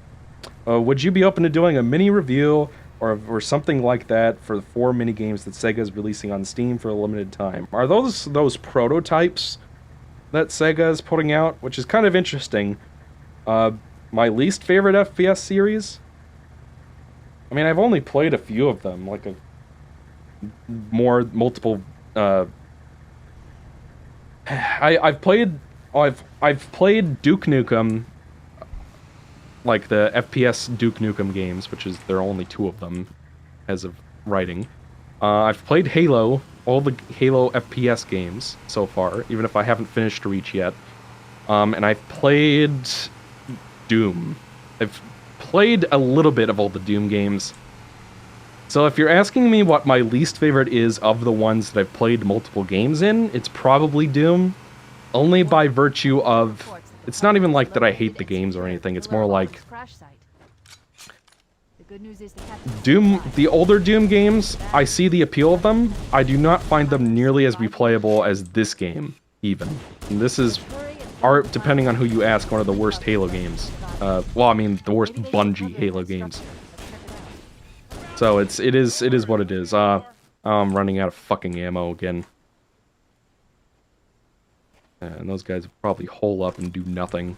Would you be open to doing a mini review or something like that for the 4 mini games that Sega is releasing on Steam for a limited time? Are those prototypes that Sega is putting out? Which is kind of interesting. My least favorite FPS series? I mean, I've only played a few of them, like multiple. I've played Duke Nukem, like the FPS Duke Nukem games, which is there are only 2 of them as of writing. I've played Halo, all the Halo FPS games so far, even if I haven't finished Reach yet. And I've played Doom. I've played a little bit of all the Doom games. So if you're asking me what my least favorite is of the ones that I've played multiple games in, it's probably Doom. Only by virtue of... It's not even like that I hate the games or anything, it's more like... Doom, the older Doom games, I see the appeal of them. I do not find them nearly as replayable as this game, even. And this is, depending on who you ask, one of the worst Halo games. Well, I mean, the worst Bungie Halo games. So it is what it is. I'm running out of fucking ammo again. And those guys probably hole up and do nothing.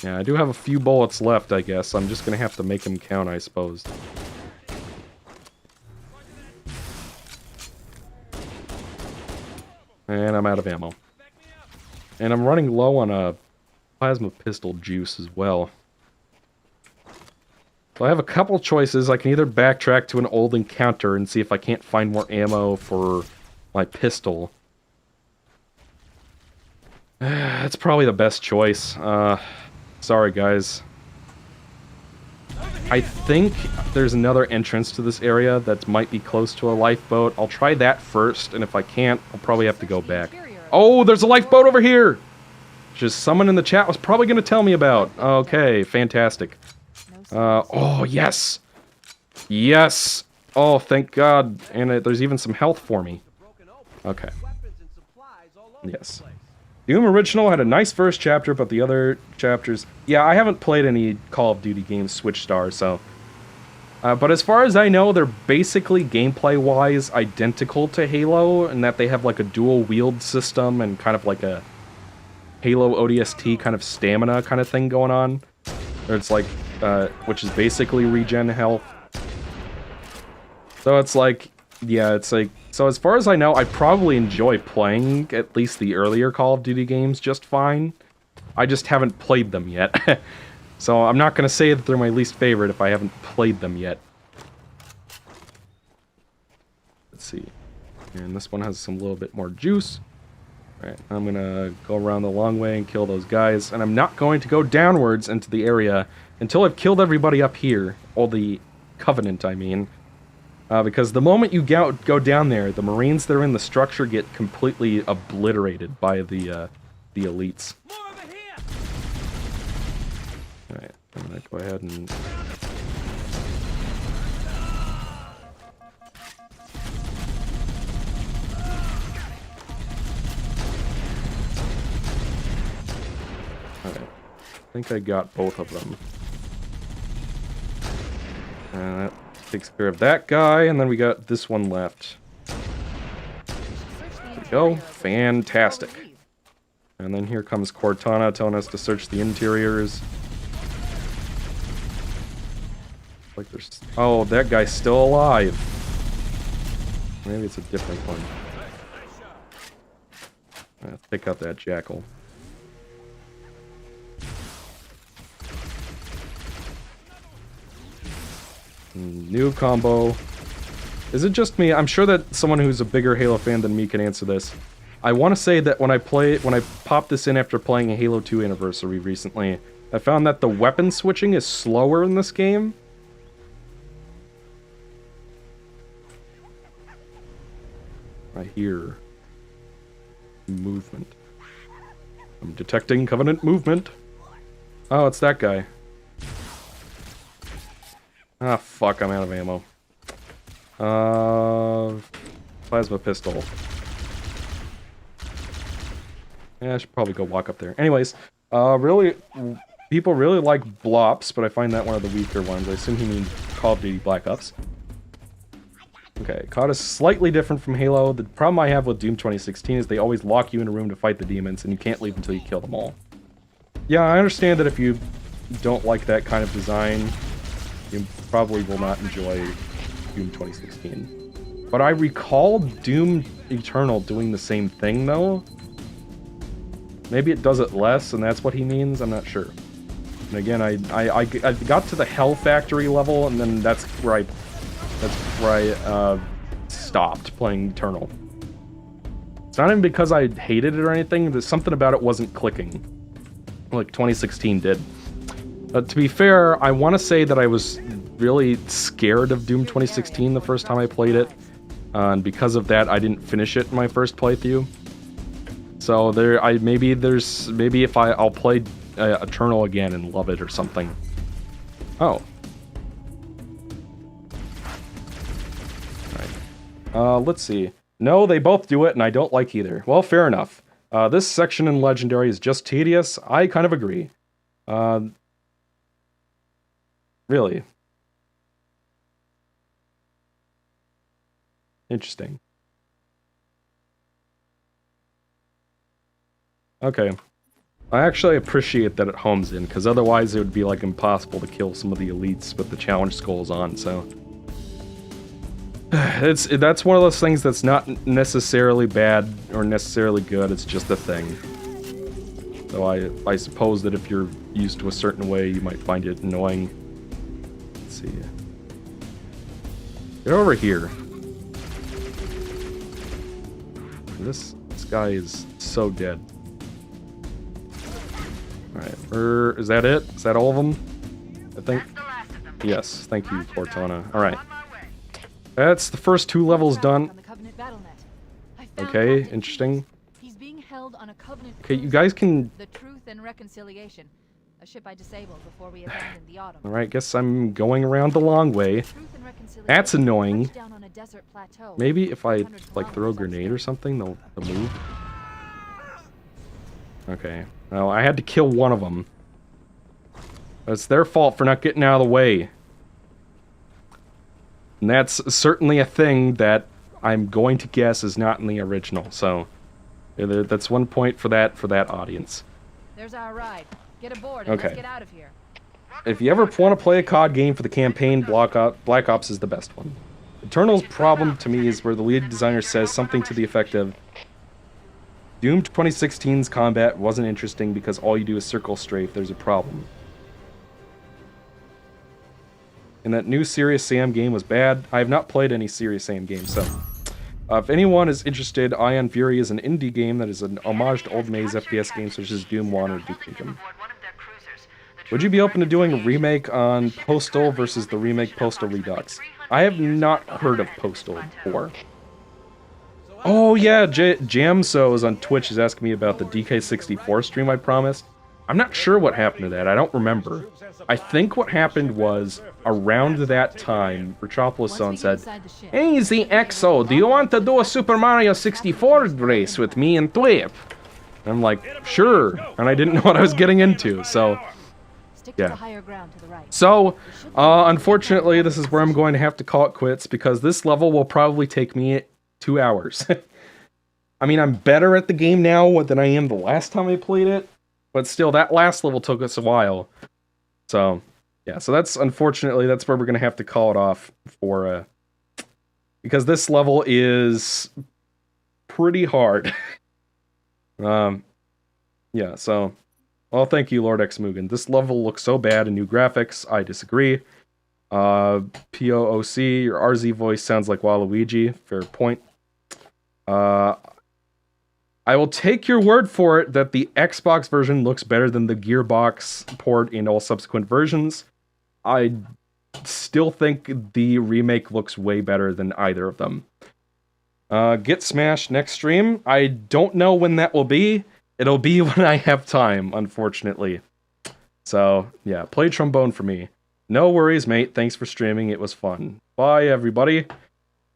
Yeah, I do have a few bullets left, I guess. I'm just gonna have to make them count, I suppose. And I'm out of ammo. And I'm running low on a plasma pistol juice as well. So I have a couple choices. I can either backtrack to an old encounter and see if I can't find more ammo for my pistol. That's probably the best choice. Sorry, guys. I think there's another entrance to this area that might be close to a lifeboat. I'll try that first, and if I can't, I'll probably have to go back. Oh, there's a lifeboat over here! Just someone in the chat was probably going to tell me about. Okay, fantastic. Oh, yes! Yes! Oh, thank God. And there's even some health for me. Okay. Yes. Doom Original had a nice first chapter, but the other chapters... Yeah, I haven't played any Call of Duty games Switch Star, so... but as far as I know, they're basically gameplay-wise identical to Halo, in that they have like a dual-wield system and kind of like a Halo ODST kind of stamina kind of thing going on. Or it's like, which is basically regen health. So it's like, yeah, it's like... So as far as I know, I probably enjoy playing at least the earlier Call of Duty games just fine. I just haven't played them yet. So I'm not going to say that they're my least favorite if I haven't played them yet. Let's see. And this one has some little bit more juice. Alright, I'm going to go around the long way and kill those guys. And I'm not going to go downwards into the area until I've killed everybody up here. All the Covenant, I mean. Because the moment you go down there, the Marines that are in the structure get completely obliterated by the elites. Alright, I'm gonna go ahead and... Alright, I think I got both of them. Takes care of that guy, and then we got this one left. There we go. Fantastic. And then here comes Cortana telling us to search the interiors. Like there's... Oh, that guy's still alive. Maybe it's a different one. Let's take out that jackal. New combo. Is it just me? I'm sure that someone who's a bigger Halo fan than me can answer this. I want to say that when I popped this in after playing a Halo 2 Anniversary recently, I found that the weapon switching is slower in this game. I hear movement. I'm detecting Covenant movement. Oh, it's that guy. Ah, fuck, I'm out of ammo. Plasma pistol. Yeah, I should probably go walk up there. Anyways, really, people really like Blops, but I find that one of the weaker ones. I assume he means Call of Duty Black Ops. Okay, COD is slightly different from Halo. The problem I have with Doom 2016 is they always lock you in a room to fight the demons, and you can't leave until you kill them all. Yeah, I understand that if you don't like that kind of design, you probably will not enjoy Doom 2016. But I recall Doom Eternal doing the same thing, though. Maybe it does it less, and that's what he means, I'm not sure. And again, I got to the Hell Factory level, and then that's where I stopped playing Eternal. It's not even because I hated it or anything, there's something about it wasn't clicking. Like 2016 did. To be fair, I want to say that I was really scared of Doom 2016 the first time I played it. And because of that, I didn't finish it in my first playthrough. So maybe if I'll play Eternal again and love it or something. Oh. Alright. Let's see. No, they both do it, and I don't like either. Well, fair enough. This section in Legendary is just tedious. I kind of agree. Really. Interesting. Okay. I actually appreciate that it homes in, because otherwise it would be like impossible to kill some of the elites with the challenge skulls on, so... That's one of those things that's not necessarily bad or necessarily good, it's just a thing. So I suppose that if you're used to a certain way, you might find it annoying. Let's see. Get over here. This guy is so dead. Alright, is that it? Is that all of them? I think? Yes, thank you, Cortana. Alright. That's the first 2 levels done. Okay, interesting. He's being held on a Covenant. Okay, you guys can... The Truth and Reconciliation, a ship I disabled before we abandoned the Autumn. Alright, guess I'm going around the long way. That's annoying. Maybe if I, like, throw a grenade or something, they'll move. Okay. Well, I had to kill one of them. It's their fault for not getting out of the way. And that's certainly a thing that I'm going to guess is not in the original, so... That's 1 point for that audience. There's our ride. Get aboard and let's get out of here. If you ever want to play a COD game for the campaign, Black Ops is the best one. Eternal's problem to me is where the lead designer says something to the effect of, Doom 2016's combat wasn't interesting because all you do is circle strafe, there's a problem. And that new Serious Sam game was bad. I have not played any Serious Sam games, so... if anyone is interested, Ion Fury is an indie game that is an homage to old maze FPS games such as Doom 1 or Duke Nukem. Would you be open to doing a remake on Postal versus the remake Postal Redux? I have not heard of Postal before. Oh yeah, Jamso is on Twitch is asking me about the DK64 stream I promised. I'm not sure what happened to that, I don't remember. I think what happened was, around that time, Retropolis Zone said, "Hey, the Exo, do you want to do a Super Mario 64 race with me and Twip?" And I'm like, sure, and I didn't know what I was getting into, so... Stick to Yeah. the higher ground to the right. So, unfortunately, this is where I'm going to have to call it quits because this level will probably take me 2 hours. I mean, I'm better at the game now than I am the last time I played it, but still, that last level took us a while. So, yeah, so that's, unfortunately, that's where we're going to have to call it off for, because this level is pretty hard. Yeah, so, well, thank you, Lord X Mugen. This level looks so bad in new graphics. I disagree. POOC, your RZ voice sounds like Waluigi. Fair point. I will take your word for it that the Xbox version looks better than the Gearbox port in all subsequent versions. I still think the remake looks way better than either of them. Get Smash next stream. I don't know when that will be. It'll be when I have time, unfortunately. So, yeah, play trombone for me. No worries, mate. Thanks for streaming. It was fun. Bye, everybody.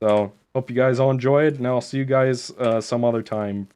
So, hope you guys all enjoyed, and I'll see you guys some other time.